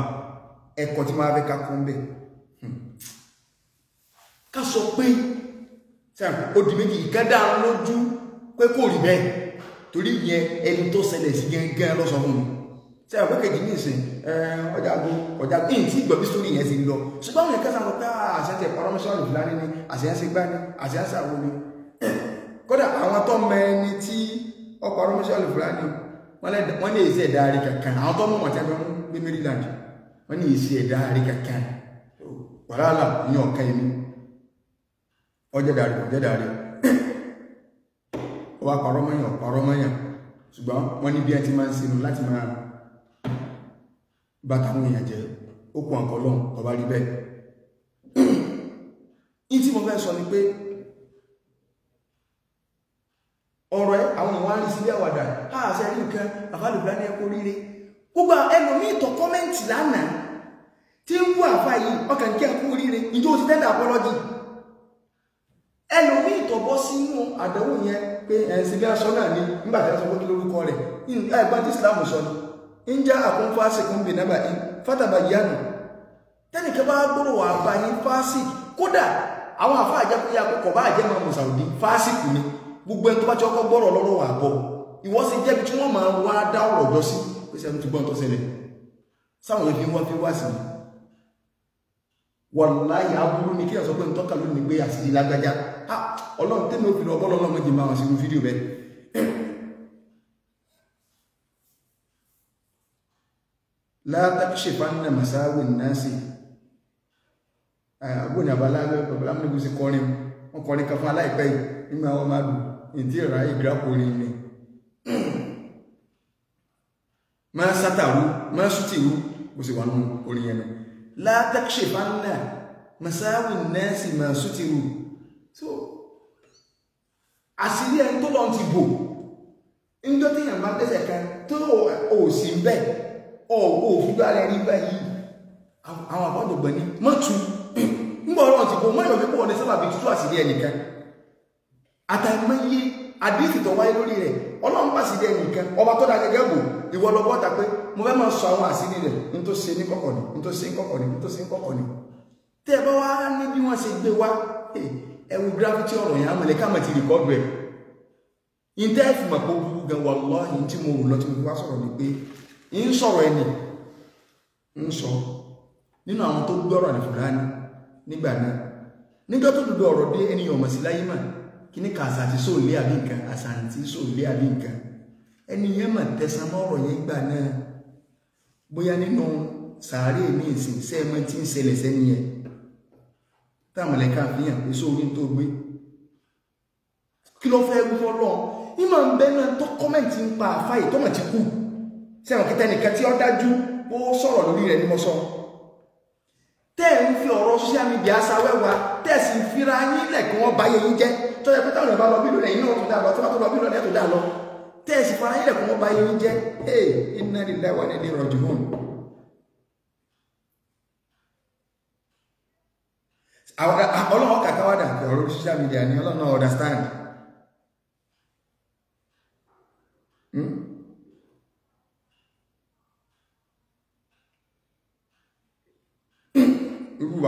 ẹ̀kọ́ tí máa fẹ́ ká kún bẹ́ẹ̀ ká sọ pé ó di méjì ìkádà lójú pé kò rí bẹ́ẹ̀ torí ìyẹn ẹni tó ṣẹlẹ̀ sí gẹ́gẹ́ lọ́sọ fún mi tí a wọ́n kejì ní ìsìn ọjà ní tí ìgbọ̀bí sórí ìyẹn ti lọ ṣùgbọ́n àwọn ẹ̀kẹ́sà lọ pé àṣẹ́tẹ̀ paramọ́sọ́lù fúlání ní àṣẹ́yẹ́sẹ́ gbá ní àṣẹ́yẹ́sẹ́ àwọn ní kódà àwọn tó mọ ẹni tí ọ paramọ́sọ́lù fúlání wọ́n ní èsì ẹ̀dá àrí kankan àwọn tó mọ̀ wọ́n tí a fẹ́ gbé Maryland wọ́n ní èsì ẹ̀dá àrí kankan wàhálà ní ọ̀kan ẹni ọjẹ́dàrí wá parọ́mọ́yàn ṣùgbọ́n wọ́n ní bí ẹ ti máa ń sinú láti máa bàtà àwọn èèyàn jẹ́ ó kún àkọ́ lọ́n ọba rí bẹ́ẹ̀ in tí mo fẹ́ sọ ni pé ọ̀rọ̀ ẹ àwọn ìwọ̀n rí sí bí àwàdà àṣẹ rí nǹkan àfàlùfà ní ẹkọ ríre gbogbo ẹlòmíì tó kọ́mẹ́ǹtì lánàá tí ń wú àfà yìí ọkàn kí ẹkọ ríre ìjọ ti tẹ́lẹ̀ apọ́lọ́jì ẹlòmíì tó bọ́ sínú àdánwò yẹn pé ẹ̀sìn bí aṣọ náà ní nígbàtí aṣọ wókí lórúkọ rẹ̀ ẹgbẹ́ tí Islam sọ ní ń já àkún fásitì ń bè náà báyìí fátàbà yánu tẹ́nìkẹ́ bá gbọ́rọ̀ wà bá yín fásitì kódà àwọn àfá àjẹ́kúyà kọ̀kọ̀ bá àjẹ́ máa mùsàlùdí fásitì ni gbogbo ẹni tó bá jọ́kọ́ gbọ́rọ̀ lọ́rọ̀ wà bọ̀ ìwọ́n sì jẹ́bi tí wọ́n máa wá dá ọ̀rọ̀ jọ sí pé sẹ́nu ti gbọ́n tó ṣẹlẹ̀ sáwọn ẹbí wọ́n fi wá sí wàláhì aburú ni kí ẹ sọ pé ntọ́ka ló ní gbé àṣírí lágbájá Ọlọ́run tẹ́mi òfin ọgbọ́n lọ́nà méjì máa wọ́n sí fídíò bẹ́ẹ̀ látàkìṣe fánà masáwì náàsì àgbóni àbáláwẹ́ pẹ̀lú amúnibú sí kọrin wọn kọrin kan fún aláìpẹ́ yìí nígbà wọn máa lù ìdí ìrà ìgbìrápò orin ni máa sátàrú máa sútìrú bó sì wà nù orin yẹn látàkìṣe fánà masáwì náàsì máa sútìrú so àṣírí ẹni tó lọ ti bò ńjọ́ tí yàn bá tẹ́sẹ̀ kan tó ò sí ń bẹ́ẹ̀ ọ̀wọ́ òfúgbà rẹ̀ rí báyìí àwọn àbọ̀dọ̀gbẹ̀ ní mọ́tù ńgbọ́ ọ̀rọ̀ ti bò mọ́yọ̀ pípọ̀ ní sábàbí tútù àṣírí ẹnìkan àtàìmọye àdífì tó wáyé lórí rẹ̀ Ọlọ́run bá àṣírí ẹnìkan ọba tó dá gẹ́gẹ́ bò ìwọ lọ bọ́ta pé mo fẹ́ máa sọ àwọn àṣírí rẹ̀ ní tó ṣe ní kọ̀kọ̀ ní ní tó ṣe ní kọ̀kọ̀ ní ní tó ṣe ní kọ̀kọ̀ ní tẹ́ ẹ bá wá ní bí wọ́n ṣe gbé wá ẹwù gravity ọ̀rọ̀ yẹn àmọ̀lẹ́ káàmọ̀ ti rìkọ́dù ẹ̀ ìtẹ́ ìfìmọ̀ pé ó burú gan wallahi tí mo rò lọ tí mo wá sọ̀rọ̀ ní pé ń sọ̀rọ̀ ẹni ń sọ nínú àwọn tó gbọ́rọ̀ ní Fúlàní nígbà náà nígbà tó dúdú ọ̀rọ̀ dé ẹni ọmọ sí láyé mà kí ní kàṣà àti sóòlé àbí nǹkan àṣàǹtí sóòlé àbí nǹkan ẹni yẹn mà tẹ̀sán mọ́ ọ̀rọ̀ yẹn gbà náà bóyá nínú sàárè ní ìsìn sẹ́ẹ̀mọ́ tí ń ṣẹlẹ̀ sẹ́ni yẹn táàmọ̀lẹ́ká fihàn pé sóòrí tó gbé kí ló fẹ́ gbọ́ lọ ìmọ̀ ń bẹ́ náà tó kọ́mẹ̀ntì ń pa àfáì tó mọ̀ ti kú sẹ́wọ̀n kíta nìkan tí ó dájú ó sọ̀rọ̀ lórí rẹ̀ ní mo sọ tẹ́ ń fi ọ̀rọ̀ social media sáwẹ́wà tẹ́ sì ń fira yín lẹ̀ kí wọ́n bá yẹ yín jẹ́ tó yẹ pé táwọn ìbá lọ bí lónìí náà tó dá lọ tó bá tó lọ bí lónìí tó dá lọ tẹ́ sì fara yín lẹ̀ kí wọ́n bá yẹ yín jẹ́ inna lillahi wa inna ilaihi raji'un ọlọ́wọ́ kàkàwádà ọ̀rọ̀ social media ni ọlọ́nà understand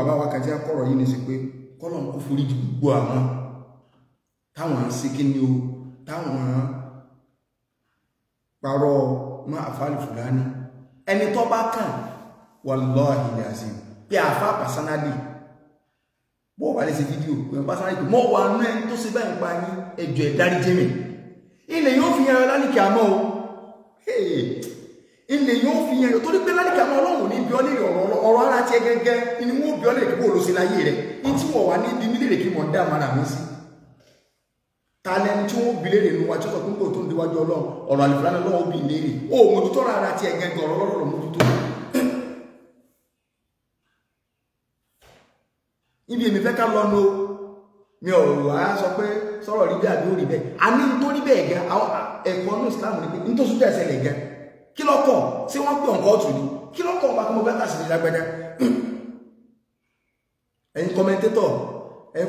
bàbá wa kan tí a kọ̀rọ̀ yìí ní sí pé kọ́lọ̀ kó forí jì gbogbo àwọn táwọn ń sí kí ni o táwọn parọ́ mọ́ àfáàlì Fúlàní ẹni tó bá kàn wallahi lazim pé àfá pàṣánálì bó wà lè ṣe fídíò pẹ̀lú pàṣánálì pé mọ́ wà náà tó ṣe bẹ́ẹ̀ ń pa ní ẹjọ́ ẹ̀dárí jẹ́mì ilẹ̀ yóò fi yẹn lálìkì àmọ́ o ilẹ̀ yóò fi yẹn torí pé lálìkì àmọ́ Ọlọ́run ní bí ọlẹ́rẹ̀ ọ̀rọ̀ ara ti ẹgẹgẹ ni wọ́n bí ọlẹ́rẹ̀ kí wọ́n lọ sí láyé rẹ̀ ní tí wọ́n wà ní ibi mílẹ̀ kí wọ́n dá mara mi sí talent tí wọ́n bilé rẹ̀ níwájú tó kún kò tó ń díwájú Ọlọ́run ọ̀rọ̀ àlùfáà náà lọ́wọ́ bí léèrè ó mójútó ara ti ẹgẹgẹ ọ̀rọ̀ lọ́rọ̀ mójútó ibi èmi fẹ́ ká lọ no mi ò wá sọ pé sọ̀rọ̀ rí bẹ́ẹ̀ àbí ó rí bẹ́ẹ̀ a ní nítorí bẹ́ẹ̀ gẹ́ ẹ̀kọ́ ní Islam ní pé nítorí bẹ́ẹ̀ ṣẹlẹ̀ gẹ́ kí lọ́kọ̀ sí wọ́n pè ọ̀nkọ́ ọ̀tún ni kí lọ́kọ̀ ọ̀pá kí mo bẹ́ẹ̀ tàṣì lágbẹ́dẹ́ ẹ̀yin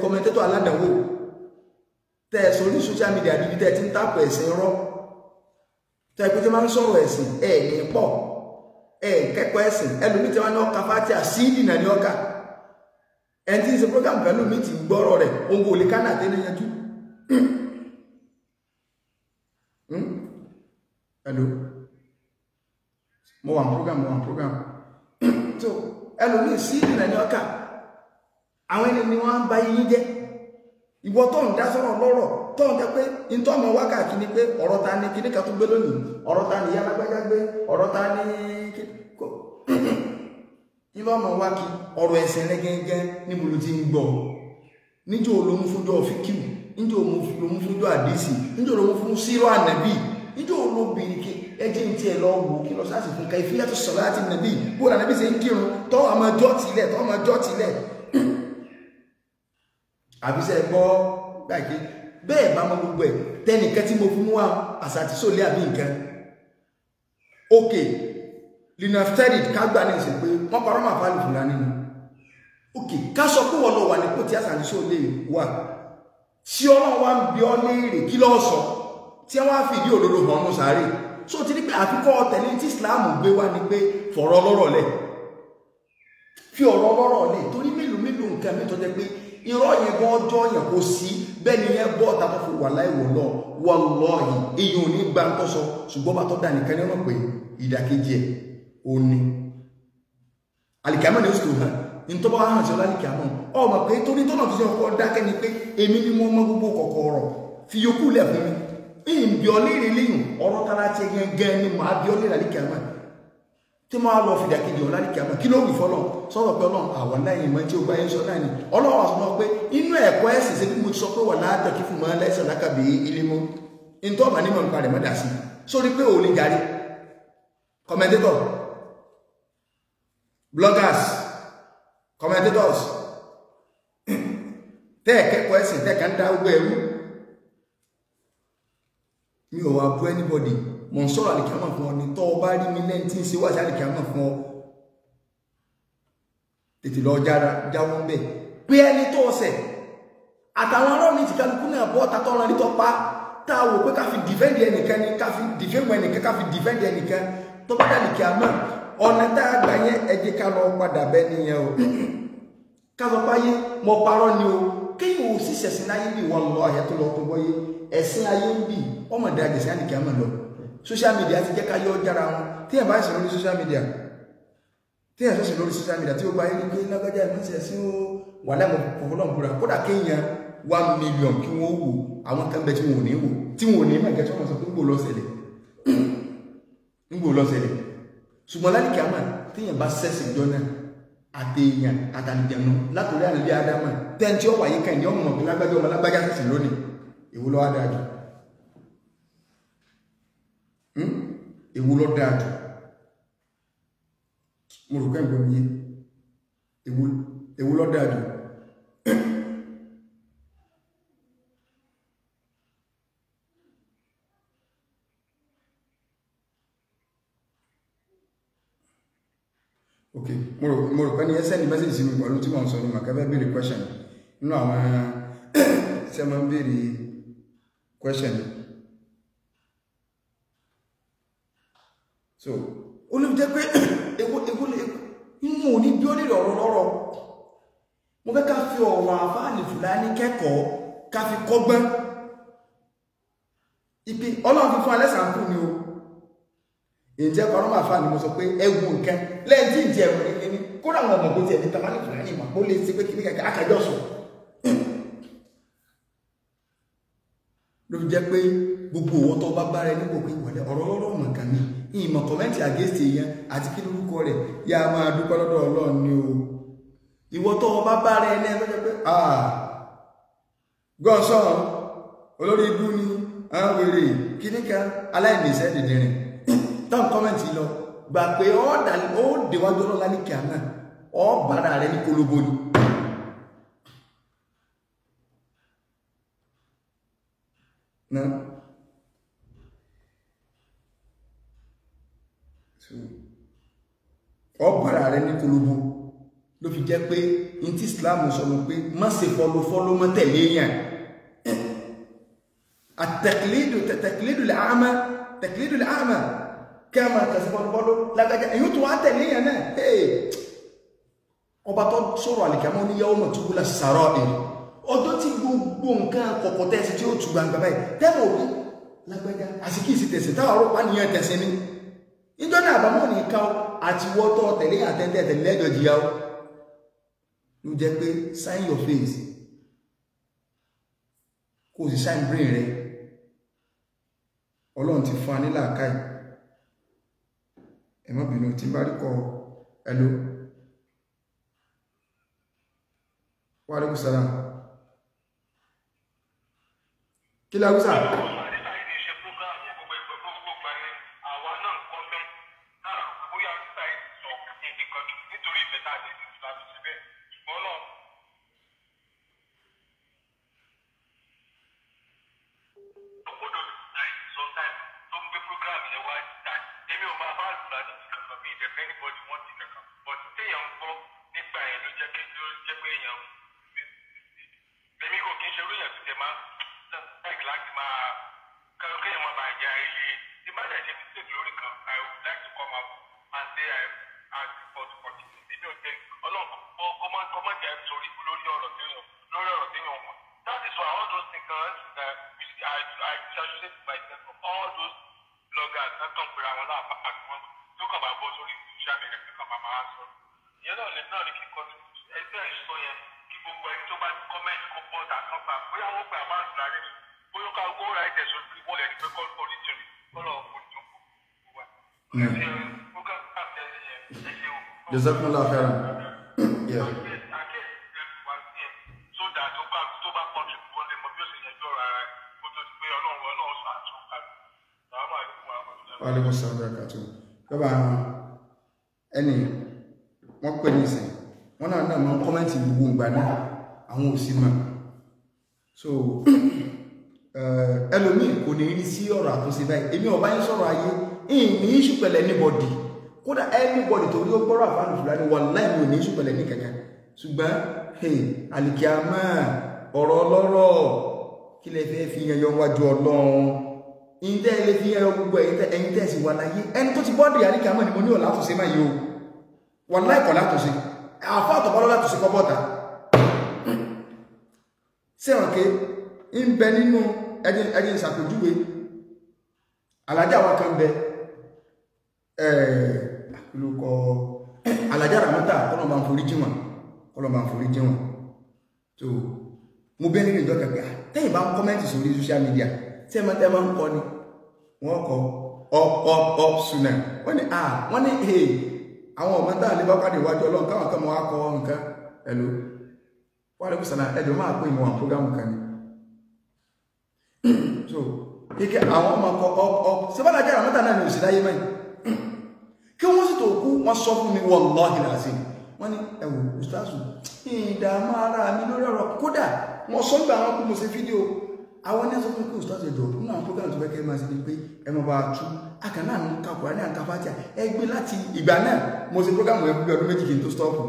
kọmẹ́ntétọ̀ aládàáwò tẹ́ ẹ sórí social media níbi tẹ́ ẹ ti ń tàpọ̀ ẹ̀sìn rọ́ tẹ́ ẹ pé tí máa ń sọ̀rọ̀ ẹ̀sìn ẹ̀ ní pọ̀ ẹ̀ kẹ́kọ̀ọ́ ẹ̀sìn ẹlòmí tí wọ́n ní ọkà fàtí àsídì náà ní ọkà ẹni tí ń ṣe program pẹ̀lú mi ti gbọ́rọ̀ rẹ̀ ohun kò lè ká náà tẹ́lẹ̀ yanjú hello mo wà program so ẹlòmí sídì náà ní ọkà àwọn ẹni ni wọ́n ń bá yín jẹ́ ìwọ tó ń dá sọ́rọ̀ lọ́rọ̀ tó ń jẹ́ pé ìtọ́ ọmọ wákàtí ni pé ọ̀rọ̀ ta ni kíní kan tó gbé lónìí ọ̀rọ̀ ta ni ìyá lágbájá gbé ọ̀rọ̀ ta ni kí lọ́mọ wá kí ọ̀rọ̀ ẹ̀sìn rẹ̀ gẹ́gẹ́ níbo ló ti ń gbọ́ níjọ́ olóhun fúnjọ́ fíkíù níjọ́ olóhun fúnjọ́ àdísì níjọ́ olóhun fún sírọ̀ ànàbí níjọ́ olóbìnrin kí ẹjẹ́ ń tí ẹ lọ́wọ́ kí lọ sáàsì fún kaifiyatu salati nàbí bó la nàbí ṣe ń kírun tọ́ àmọ́ jọ́ tilẹ̀ àbíṣẹ́ gbọ́ gbàgbé bẹ́ẹ̀ bá mọ́ gbogbo ẹ̀ tẹ́nìkan tí mo fún wá àsàtì sólé àbí nǹkan òkè linafterid kágbà ní ìsìn pé wọ́n parọ́ máa fàálù Fúlàní ni òkè ká sọ pé wọ́n lọ wà nípò tí àsàtì sólé wà tí Ọlọ́run wá ń bí ọ léèrè kí ló sọ tí wọ́n á fìdí òdodo hàn ní sàárè so ti ní pé àfikọ́ tẹ̀lé tí Islam gbé wá ní pé fọ̀rọ̀ ọlọ́rọ̀ lẹ̀ fi ọ̀rọ̀ ọlọ́rọ̀ lẹ̀ torí mélòó nǹkan mi tó jẹ́ pé irọ́ yẹn gan ọjọ́ yẹn kò sí bẹ́ẹ̀ ni yẹn bọ́ ọ̀tá tó fi wà láìwọ̀ náà wallahi èyàn ò ní gbá ń tọ́sọ ṣùgbọ́n bá tọ́ dà nìkan ní ọmọ pé ìdàkejì ẹ̀ ò ní alìkàmọ́ ni ó sì tó hàn ní tó bá wà hàn sí ọlá alìkàmọ́ ọmọ pé torí tọ́nà fi ṣe ọkọ̀ dákẹ́ ni pé èmi ni mo mọ gbogbo kọ̀kọ̀ ọ̀rọ̀ fi yòókù lẹ̀ fún mi ìbí ọlẹ́rẹ̀ lẹ́yìn ọ̀rọ̀ tara ti gẹ́gẹ́ ni màá bí ọlẹ́rẹ̀ alìkàmọ́ tí máa lọ fi ìdàkejì ọ̀lá alìkàmọ́ kí ló wì fọ́lọ́ sọ̀rọ̀ pé Ọlọ́run àwọn láyìn mọ́ tí ó gbá yẹn sọ náà ni Ọlọ́run sọ pé inú ẹ̀kọ́ ẹ̀sìn ṣe bí mo ti sọ pé wà látàkì fún mọ́ lẹ́sẹ̀ lákàbí ilé mọ́ in tó ọ̀mà nímọ̀ nípa rẹ̀ mọ́dà sí sórí pé ò lè jàre commentator bloggers commentators tẹ́ẹ̀kẹ́kọ̀ọ́ ẹ̀sìn tẹ́ẹ̀kẹ́ ń dá gbogbo ẹ̀rú mi ò wá bú anybody mọ̀ ń sọ̀rọ̀ àlìkàmọ̀ fún ọ ní tọ́ ọ bá rí mi lẹ́yìn tí ń ṣe wá sí àlìkàmọ̀ fún ọ tètè lọ jáwọ́ ń bẹ̀ pé ẹni tó ọ̀sẹ̀ àtàwọn ọlọ́run ní ìtìkálukú náà bọ́ tàtọ́ ọ̀rọ̀ nítọ́ pa táwò pé ká fi dìfẹ́ndì ẹnìkan ní ká fi dìfẹ́mù ẹnìkan ká fi dìfẹ́ndì ẹnìkan tó bá dàlìkì àmọ́ ọ̀nà tá a gbà yẹn ẹ jẹ́ ká lọ padà bẹ́ nìyẹn o ká sọ pé ayé mọ parọ́ ni o kéyìn ò sì ṣẹ̀sìn láyé bí wọn lọ àyẹ tó lọ tó bọ́yé ẹ̀sìn ayé ń bì ọmọ ìdájẹ́ sí àlìkì àmọ́ lọ social media ti jẹ́ ká yọ jára wọn tí ẹ̀ bá ṣe lórí social media tí ẹ̀ sọ́sẹ̀ lórí social media tí ó bá yé ní pé lágbájá ìmọ̀sẹ̀ sí ó wà láìmọ̀ fọ̀fọ́lọ́mùbúra kódà kéèyàn 1 million kí wọ́n wò àwọn kan bẹ tí wọ́n ò ní wò tí wọ́n ò ní mẹ́gẹ́ tí wọ́n sọ pé ń gbò lọ́sẹ̀lẹ̀ ṣùgbọ́n láti kìámà tíyàn bá sẹ́sì jọ náà àtẹ̀yàn àtàlìjẹ̀nù látòrí àrẹ̀lẹ́ Ádámà tẹ́ntí ó wáyé kan ní ọmọ ọmọ lágbájá ọmọ lágbájá sẹ́sì lónìí èwo ló dáadù èwo ló dáadù mo rò kẹ́ ìgbẹ̀mí èwo ló dáadù ok mo rò pé ní ẹsẹ́ ní mẹ́sẹ̀jì sí mi pẹ̀lú tí wọ́n sọ ní màkàfẹ́ béèrè question nínú àwọn tí a máa ń béèrè question so ó lè jẹ́ pé ewu inú òní bí ó lè ọ̀rọ̀ lọ́rọ̀ mo fẹ́ ká fi ọ̀rọ̀ àfáàní Fúlàní kẹ́kọ̀ọ́ ká fi kọ́gbọ́n ipi Ọlọ́run fi fún alẹ́ sàǹkù ni o ìjẹ́ kọ́rọ́ máa fà ní mo sọ pé ẹwù nǹkan lẹ́yìn tí ìjẹ́ ẹ̀rọ ní kíní kódà àwọn ọmọ kò tiẹ̀ ní tamale Fúlàní ìmọ̀ ó lè ṣe pé kíní kẹ̀kẹ́ àkàjọ sọ ló fi jẹ́ pé gbogbo owó tó bá bára ẹni gbogbo ìwọlé ọ̀rọ̀ ọlọ́rọ̀ mọ̀kàn ní ìmọ̀ kọ̀mẹ́ntì àgẹ́sì èèyàn àti kí lórúkọ rẹ̀ yá máa dúpẹ́ lọ́dọ̀ Ọlọ́run ni o ìwọ tó bá bára ẹni ẹgbẹ́ pé gọ́ọ̀sán olórí ibú ni àwọn wèrè kíní kan aláìníṣẹ́ dìdìrín tán kọ́mẹ́ntì lọ gbà pé ó déwájú ọlọ́lá ní kìámà ó bára rẹ̀ ní kólóbó ni náà ọ̀bàrà rẹ̀ ní kólóbó ló fi jẹ́ pé in tí Islam sọ ló pé má ṣe fọlọ́fọlọ́ mọ́ tẹ̀lé èèyàn àtẹ̀kìlédù l'áàmà kí a máa tẹ̀sí fọlọ́fọlọ́ lágbàjá èyí tó wá tẹ̀lé èèyàn náà ọba tó sọ̀rọ̀ àlìkàmọ́ ní yawma tubula sarair ọjọ́ tí gbogbo nǹkan kọ̀kọ̀ tẹ́sí tí ó tù gbangba báyìí tẹ́mọ̀ òbí lágbàjá àsìkí ìsì tẹ̀sí táwọn ọlọ́pàá nìyẹn tẹ̀sí ní ìjọ náà àbámọ́ ní ká àti wọ́tọ́ tẹ̀lé àtẹ́tẹ́ tẹ̀lé lẹ́jọ jìyà ó ló jẹ́ pé sign your face kò sì sign brain rẹ Ọlọ́run ti fún anílà káì ẹ̀mọ́ bínú tí bá rí kọ ẹlò wa alaikum salam kí lágúsà Jazakumullah khairan. Yeah. Wa alaikum salam barakatuh. Baba ẹni wọ́n pè ní ìsìn wọ́n náà máa kọ́mẹ́ntì gbogbo ìgbà náà àwọn òsì mọ̀ so ẹlòmíì kò ní rí sí ọ̀rọ̀ àtúnṣe báyìí èmi ọba yín sọ̀rọ̀ ayé ìní ìṣù pẹ̀lẹ́ anybody kódà anybody tó rí ó gbọ́rọ̀ àfáàní Fúlàní wallahi mi ò ní ìṣù pẹ̀lẹ́ ní kankan ṣùgbọ́n àlìkíámà ọ̀rọ̀ ọlọ́rọ̀ kí lẹ fẹ́ fi yan yọ wájú Ọlọ́run ìdẹ́ ilé fi yan gbogbo ẹ̀yin tẹ́sí wà láyé ẹni tó ti bọ́ọ̀dù àlìkíámà ni mo ní ọ̀lá àtúnṣe máa yóò wallahi kọ̀ látúnṣe àfá àtọ̀bọ́lọ́ látúnṣe kọ́ bọ́ta sẹ́wọ̀n ké ń bẹ nínú ẹjẹ́ ìsàpèjúwe alájá wa kan bẹ lókọ alájá Ramata kọ́lọ̀mbà ń forí jíwọ̀n so mo bẹ́ nínú ìjọ kẹgbẹ́ tẹ́yìn bá ń kọ́mẹ́ntì sórí social media tí ẹ máa ń kọ́ ni wọ́n kọ́ up suna wọ́n ní àwọn ọmọ táà lè bá pàdé ìwájú Ọlọ́run káwọn kan mọ́ akọ nǹkan ẹ̀lú wà lè kùsànà ẹ̀dùn máa pè ìwọ̀n program kan ní so kíkẹ́ àwọn ọmọ ọkọ̀ síbálà jẹ́ Ramata náà ní òsìláyé mẹ́rin kí wọ́n sì tó kú wọ́n sọ fún mi wallahi lazim wọ́n ní ẹ̀wò ustazu ìdààmú ara mi lórí ọ̀rọ̀ kódà wọ́n sọ gbà wọn kú mo ṣe fídíò àwọn ní ẹ̀sọ́ fún kí ustazu ẹ̀jọ̀ nínú àwọn program tó fẹ́ kẹ́ máa ṣe ni pé ẹ máa bá tú akànnà ń kakùrá ní àǹkàfàtíà ẹgbẹ́ láti ìgbà náà mo ṣe program ẹgbẹ́ ọdún méjì kí n tó stọ́ọ̀pù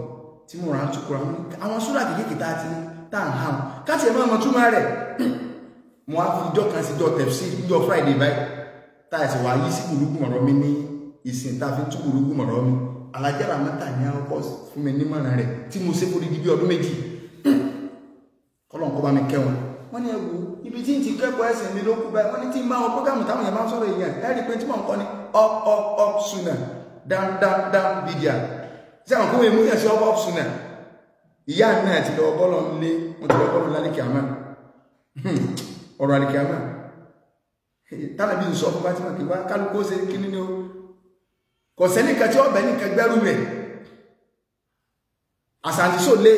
tí mo rà ń tukùrá àwọn súrà kékeré tá a ti tá à ń hàn káàtì ẹ̀ máa mọ túmọ̀ rẹ̀ mo á fi ìjọ kan sí ìjọ tẹ̀fsí ìjọ Friday báyìí tá a sì wá yí sí gbùrúgbùn ọ̀rọ̀ mi ní ìsìn tá a fi tú gbùrúgbùn ọ̀rọ̀ mi alájá Ramata ní ọkọ̀ fún mi nímọ̀ràn rẹ̀ tí mo ṣe fún dídí ọdún méjì mi kẹwọn wọ́n ní ẹ̀wù ibi tí ń ti kẹ́kọ̀ọ́ ẹ̀sìn mi ló kú báyìí wọ́n ní tí ń bá wọn prógámù táwọn yẹn máa ń sọ̀rọ̀ èèyàn ẹ rí pé tí mò ń kọ́ ni up sooner down bigger tí àwọn kówó èmúyàn sí up sooner ìyá náà ti lọ bọ́lọ̀ nílé wọ́n ti lọ bọ́lọ̀ lálẹ́ kìámà ọ̀rọ̀ àlẹ́ kìámà tánàbí ń sọ fún Fatima kí wá kálukú ó ṣe kí ní o kò sẹ́ni kan tí ọbẹ̀ ní kẹgbẹ́rú rẹ̀ àṣàǹtí sólè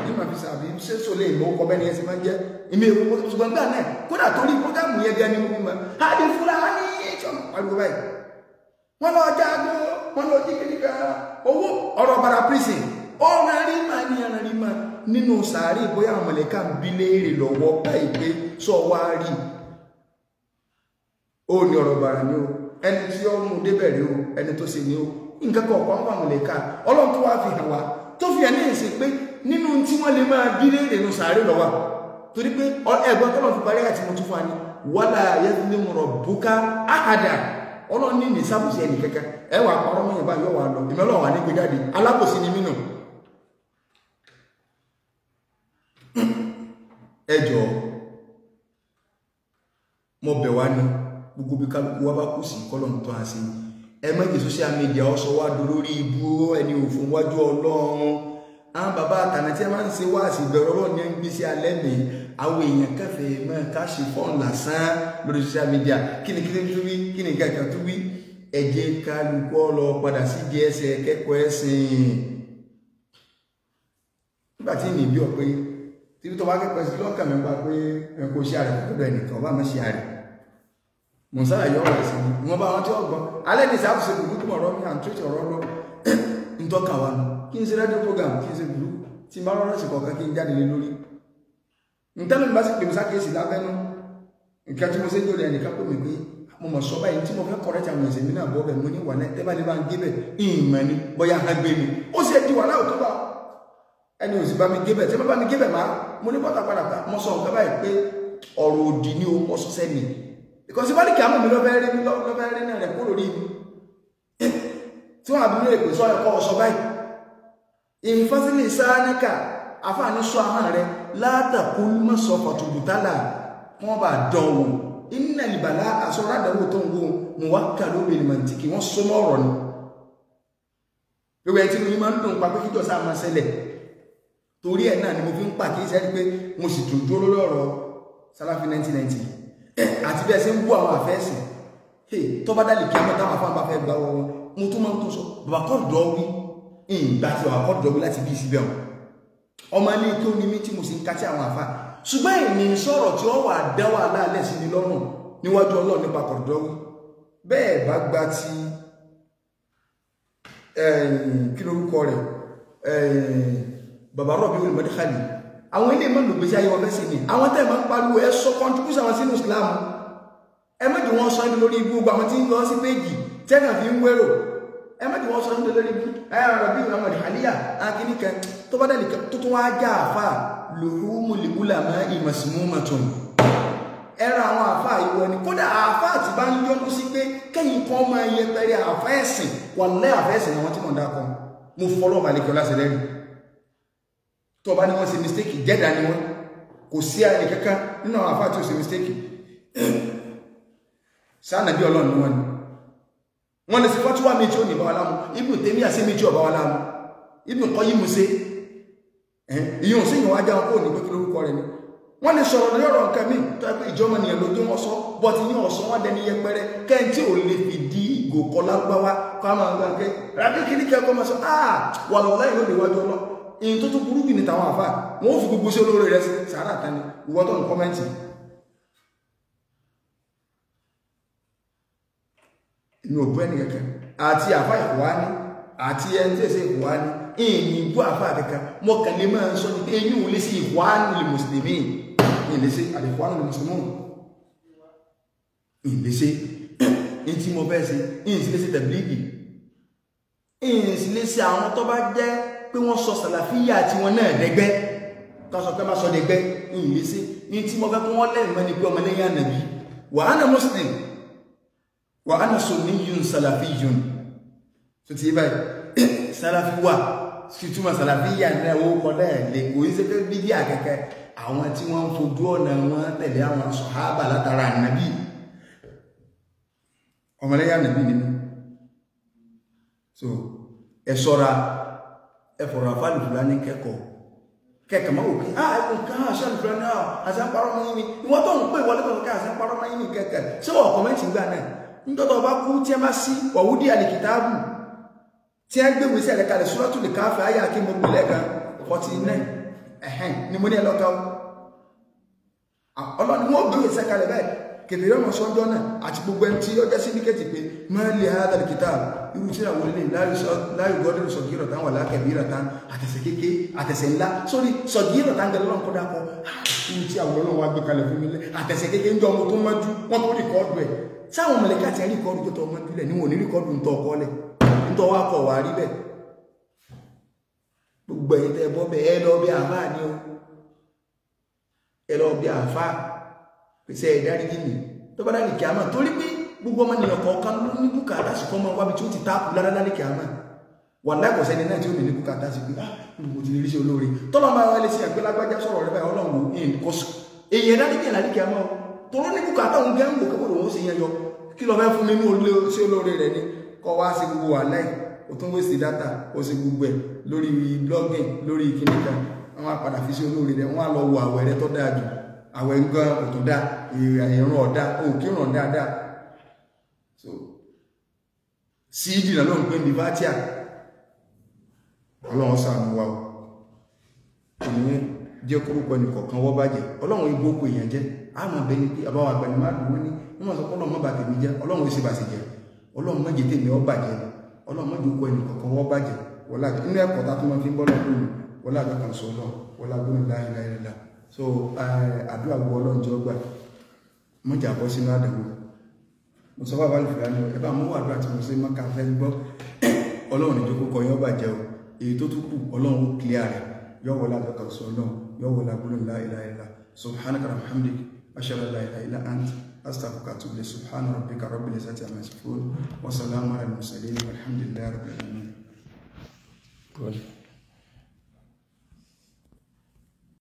ní màá fi sàbí ṣé sólè ìmọ̀ ọkọ̀ bẹ́ni ẹsẹ̀ máa ń jẹ́ ìmọ̀ èwo ṣùgbọ́n gbà náà kódà torí prógámù yẹn gẹ́ ní gbogbo mọ́ àdé Fúlàní ìṣọ́nà pariwo báyìí wọ́n lọ jágbó wọ́n lọ jí kíníkà owó ọ̀rọ̀ bàrà prison ọ̀rọ̀ rí máa ní ẹran rí máa nínú sàárè bóyá àwọn mọ̀lẹ́ká ń bí léèrè lọ́wọ́ báyìí pé sọ wá rí ó ní ọ̀rọ̀ bàrà ní o ẹni tí ó mú débẹ̀rẹ̀ o ẹni tó ṣe ní o nǹkan kan ọ̀pọ̀ àwọn mọ̀lẹ́ká ọlọ́run tó wá fi hàn wá tó fi hàn ní ìsìn pé nínú tí wọ́n lè máa bí léèrè nínú sàárè lọ́wọ́ torí pé ẹ̀gbọ́n tó lọ fi parí àti mo tún fún wa ní wala yazlimu rabbuka ahada ọlọ́run ní ìsábùsí ẹnì kẹ́kẹ́ ẹwà àpárọ́ mọ́ ìbá yọ wà lọ ìmọ́lọ́ wà ní gbéjáde alábòsí ni mínú ẹjọ́ mọ́ bẹ̀ wá ní gbogbo bí kálukú wá bá kú sí kọ́lọ̀ tó á sí ẹmẹ́jì social media ọsọ wá dolórí ibú ẹni òfin wájú ọlọ́run àwọn bàbá àtànà tí a máa ń ṣe wá sí ìbẹ̀rù ọlọ́run ní gbé sí alẹ́ mi àwọn èèyàn kẹfẹ́ mọ́ ká ṣe fọ́n lásán lórí social media kí ni tó wí kí ni kankan tó wí ẹ jẹ́ kálukú lọ padà sí ẹsẹ̀ kẹ́kọ̀ọ́ ẹ̀sìn nígbà tí ní bí ọ pé tí tó bá kẹ́kọ̀ọ́ ẹ̀sìn lọ́kàn mi pa pé ẹ̀kọ́ ṣe àrẹ̀ tó bẹ̀ nìkan bá mọ́ ṣe àrẹ̀ mọ̀sára yọ ọ̀rọ̀ ẹ̀sìn wọn bá wọn tí ó gbọ́ alẹ́ ní sáàbùsẹ̀ gbùdúkú ọ̀rọ̀ mi àtúntì ọ̀rọ̀ lọ ń tọ́ka wa kí n ṣe rédíò program kí n ṣe gbùdú tí máa rọrọ̀ sí kọ̀ọ̀kan kí n jáde lé lórí ntẹ́lẹ̀ bá sì pè mí sákèésì lábẹ́nu nǹkan tí mo ṣe ń jòlè ẹnìkan pè mí pé mo mọ̀ sọ báyìí tí mo fẹ́ kọ̀rẹ́tì àwọn ẹ̀sìn mi náà bọ́ bẹ̀ mo ní wà náà tẹ́ bá ní bá ń gé bẹ̀ ìmọ̀ ni bóyá á gbé mi ó sì di wàhálà òtó bá ẹni ò sì bá mi gé bẹ̀ tí wọ́n bá mi gé bẹ̀ máa mo ní bọ́tà padà mo sọ nǹkan báyìí pé ọ̀rọ̀ òdì ni o mọ̀ sọ́sẹ́ mi because ìbá ní kí àmọ́ mi lọ́fẹ́ rí náà rẹ̀ kó lórí mi tí wọ́n àbí lè pè sọ ẹ̀kọ́ ọ̀sọ́ báyìí ìfásílì sáánẹ́kà àfáàní sọ ahọ́n rẹ̀ látàkú mọ́sọ fàtùbùtálà wọ́n bá dánwò iná ìbàlá àsọ̀rádàwò tó ń wo mọ̀ wá kà ló bèèrè màntìkì wọ́n sọ mọ́ ọ̀rọ̀ ni gbogbo ẹ̀ tí mo máa ń dùn pa pé kíjọ sáà máa ṣẹlẹ̀ torí ẹ̀ náà ni mo fi ń pà kí sẹ́ni pé mo sì tún dúró lórí ọ̀rọ̀ Salafi 1990 àti bí ẹ ṣe ń bú àwọn àfẹ́sìn tó bá dálì kí á mọ́ táwọn afọ́ àbá fẹ́ gbà wọ́n mo tún máa ń tó sọ bàbá kọ́ọ̀dọ̀ wí ìgbà tí bàbá kọ́ọ̀dọ̀ wí láti bí ìsibẹ̀ wọn ọmọ ilé kí ó ní mí tí mo sì ń kátí àwọn àfá ṣùgbọ́n ìní sọ̀rọ̀ tí ó wà dáwà láàlẹ́ sí ni lọ́rùn níwájú Ọlọ́run nípa kọ́ọ̀dọ̀ wí bẹ́ẹ̀ bá gba ti kí lórúkọ rẹ̀ bàbá rọ̀bí olùmọ̀dékàlì àwọn ilé ìmọ̀ lògbèsí ayé wọn fẹ́ sí ni àwọn tẹ́ máa ń pariwo ẹ sọ contribution àwọn sínú Islam ẹ mẹ́jì wọ́n sọ ní lórí ibú àwọn tí ń lọ sí péjì tẹ́nà fi ń wérò ẹ mẹ́jì wọ́n sọ ní lórí ibú rọ̀bí olùmọ̀dékàlì akíníkẹ tó bá dẹ̀ tó tún wá já àfà lòrúmùlìmúlà máa ìmọ̀símúmọ̀tún ẹran àwọn àfà ìwọ ni kódà àfà àti bá ń yọnu sí pé kẹ́yìn kan máa yẹ pẹ̀rẹ̀ àfà ẹ̀sìn wà lẹ́ àfà ẹ̀sìn àwọn tí mọ̀ ń dákọ̀ mo fọlọ́ balẹ̀kẹ́ lásìlẹ́rì tó bá ní wọ́n ṣe mistake jẹ́dà ni wọ́n kò sí ààrẹ kankan nínú àwọn àfáà tí ó ṣe mistake sáànà bí Ọlọ́run ni wọ́n lè sí fọ́tíwá méjì ó ní bàwà lámú Ibn Taymiyyah sí méjì ọ̀bàwà lámú Ibn Qayyim sí ìyóò sí ìyàn wájá wọn kó ní pẹ́kí lórúkọ rẹ̀ ni wọ́n lè sọ̀rọ̀ lórí ọ̀rọ̀ nǹkan mí tó ẹgbẹ́ ìjọmọ̀ nìyàn ló tó wọ́n sọ bọ́tí ní ọ̀sán wọ́n dẹni yẹpẹrẹ kẹ́ntí ò lè fi di ìgò kọlágbáwá kọ́ máa ń gbà pé rábí kí ní kẹ́kọ́ máa sọ wà lọ́lá ìlú ìwájú ọlọ́ in tó tó burú bí ní tàwọn àfáà wọ́n ó fi gbogbo sí olóore rẹ̀ sí sàárà tani ìwọ́tọ̀ ní kọ́mẹ́ntì inú òbú ẹni kẹ́kẹ́ àti àfáà Ìkhwání àti ẹni tí èsè Ìkhwání ìní ìbú àfáà kẹ́kẹ́ mọ́kànlé máa ń sọ ní pé eyín ò lè sí Ikhwánul Muslimin ìlẹ́sẹ̀ Ikhwánul Muslimun ìlẹ́sẹ̀ in tí mo fẹ́ sí ìsìlẹ́sẹ̀ tẹ̀blígì ìsìlẹ́sẹ̀ àwọn tó bá jẹ́ pé wọ́n sọ sàlàfíyà tí wọ́n náà dẹgbẹ́ kásọ̀ pé máa sọ dẹgbẹ́ ìrìnlẹ́sí ní tí mo fẹ́ kún wọ́n lẹ́yìn mẹ́ni pé ọmọ lẹ́yìn ànàbí wa ana muslim wa ana sunniyun salafiyun tó ti báyìí sàlàfíwà sí túnmọ̀ sàlàfíyà náà ó kọ́ náà lè kò í sí pé bídí àkẹ́kẹ́ àwọn tí wọ́n ń fojú ọ̀nà wọn tẹ̀lé àwọn sọ̀hábà látara ànábì ọmọlẹ́yà ànábì nínú so ẹ ṣọ́ra ẹ fọ̀rọ̀ àfáàlù Fúlàní kẹ́kọ̀ọ́ máa wò pé ẹkùn ká àṣàlù Fúlàní àṣàparọ́ mọ́ yìí ni ìwọ́n tó ń pè wọlé pẹ̀lú ká àṣàparọ́ mọ́ yìí ni kẹ́kẹ́ ṣé wọ́n kọ́mẹ́ntì gbà náà nítorí ọba kú tí ẹ bá sí wàwúdí àlìkìtáàbù tí ẹ gbé wíṣẹ́ rẹ̀ kalẹ̀ Suratul Kahf ayé akínmọ́gbé lẹ́ẹ̀kan 49 ni mo ní ẹlọ́ka ọlọ́ni wọ́n gbé wíṣẹ́ kalẹ̀ bẹ́ẹ̀ kèbèrè ọmọ sọ́jọ́ náà àti gbogbo ẹni tí ó jẹ́ síndíkẹ́tì pé máa lè ha dàlì kitab irú tí àwọn ilé láyò gọ́dọ̀ sọ̀gírọ̀ tán wà lákẹ̀bírọ̀ tán àtẹ̀sẹ̀ kéèké àtẹ̀sẹ̀ ńlá sórí sọ̀gírọ̀ tán gẹ̀lẹ́ lọ́nkọ́ dákọ̀ irú tí àwọn ọlọ́run wá gbé kalẹ̀ fún mi lẹ́ àtẹ̀sẹ̀ kéèké ń jọ ọmọ tó mọ́jú wọ́n tó rìkọ́ọ̀dù ẹ̀ sáwọn mẹ̀lẹ́kà ti rìkọ́ọ̀dù tó tọ́ mọ́jú lẹ̀ níwọ̀n ní rìkọ́ọ̀dù ń tọ́ ọkọ́ lẹ̀ ń tọ́ wá kọ̀ wá rí bẹ́ẹ̀ gbogbo ẹ̀yin tẹ́ bọ́ bẹ́ẹ̀ ẹ lọ bí àfáà ni ó ẹ lọ bí àfáà pèsè ìdáríjì mi tó bá dárí kìámà torí pé gbogbo ọmọ ènìyàn kọ̀ọ̀kan ló ní bùkátà sí kọ́ mọ́ wábi tí ó ti táàpù lára ní kìámà wà láìkọ̀ọ́sẹ́ ní náà tí ó ní bùkátà sí pé mo ti rí sí olóore tọ́lọ́ máa wá lé sí àgbẹ̀ lágbájá sọ̀rọ̀ rẹ̀ báyìí ọlọ́run kò sùn èyí ìdáríjì lárí kìámà tó ló ní bùkátà òun gẹ́ ń wò kẹ́kọ̀ọ́ òun sì yẹn yọ kí lọ fẹ́ fún mi ní sí olóore rẹ̀ ni kọ́ wá sí gbogbo wà láì ó tún wé sí dátà ó sì gbogbo ẹ̀ lórí blogging lórí ìkíníkà wọn á padà fi sí olóore rẹ̀ wọn á lọ wo àwẹ̀ rẹ̀ tó dáa jù àwẹ̀ nǹkan òtún dá ìrìn ọ̀dá òkírùn dáadáa so sí ìdìnà ló ń pè ní bátíà ọlọ́run ṣàánú wa òní jẹ́ kúrúkọ ní kọ̀ọ̀kan wọ́ bàjẹ́ ọlọ́run igbó kò èèyàn jẹ́ àmọ́ bẹ ní pé àbáwọ̀ àgbẹ̀ni má dùn wọ́n ní wọ́n sọ ọlọ́run má bà tèmi jẹ́ ọlọ́run sì bà sì jẹ́ ọlọ́run má jẹ́ tèmi ó bàjẹ́ ọlọ́run má jẹ́ kó ẹnì kọ̀ọ̀kan wọ́ bàjẹ́ wọlá inú ẹ̀kọ́ tá tó máa fi ń bọ́ lọ́kùnrin wọlá àgbẹ̀kan sọ lọ wọlá gbóhùn láìláìlá so àdúrà gbọ́ ọlọ́run jẹ́ ọgbà mọ́jà bọ́ sínú àdàwò mo sọ bá bálẹ̀ Fúlàní ẹbá mú àdúrà tí mo sí mọ́ká fẹ́ gbọ́ ọlọ́run ìjókò kọ yọ́ bàjẹ́ o èyí tó tún kù ọlọ́run ó kílíà rẹ̀ yọ́wọ́ lágbàkà sọ ọlọ́run yọ́wọ́ lágbàlọ́ la ilaha illa subhanaka wa bihamdik ashhadu an la ilaha illa ant astaghfiruka wa atubu ilayk subhana rabbika rabbil izzati amma yasifun wa salamun alal mursalin walhamdulillahi rabbil alamin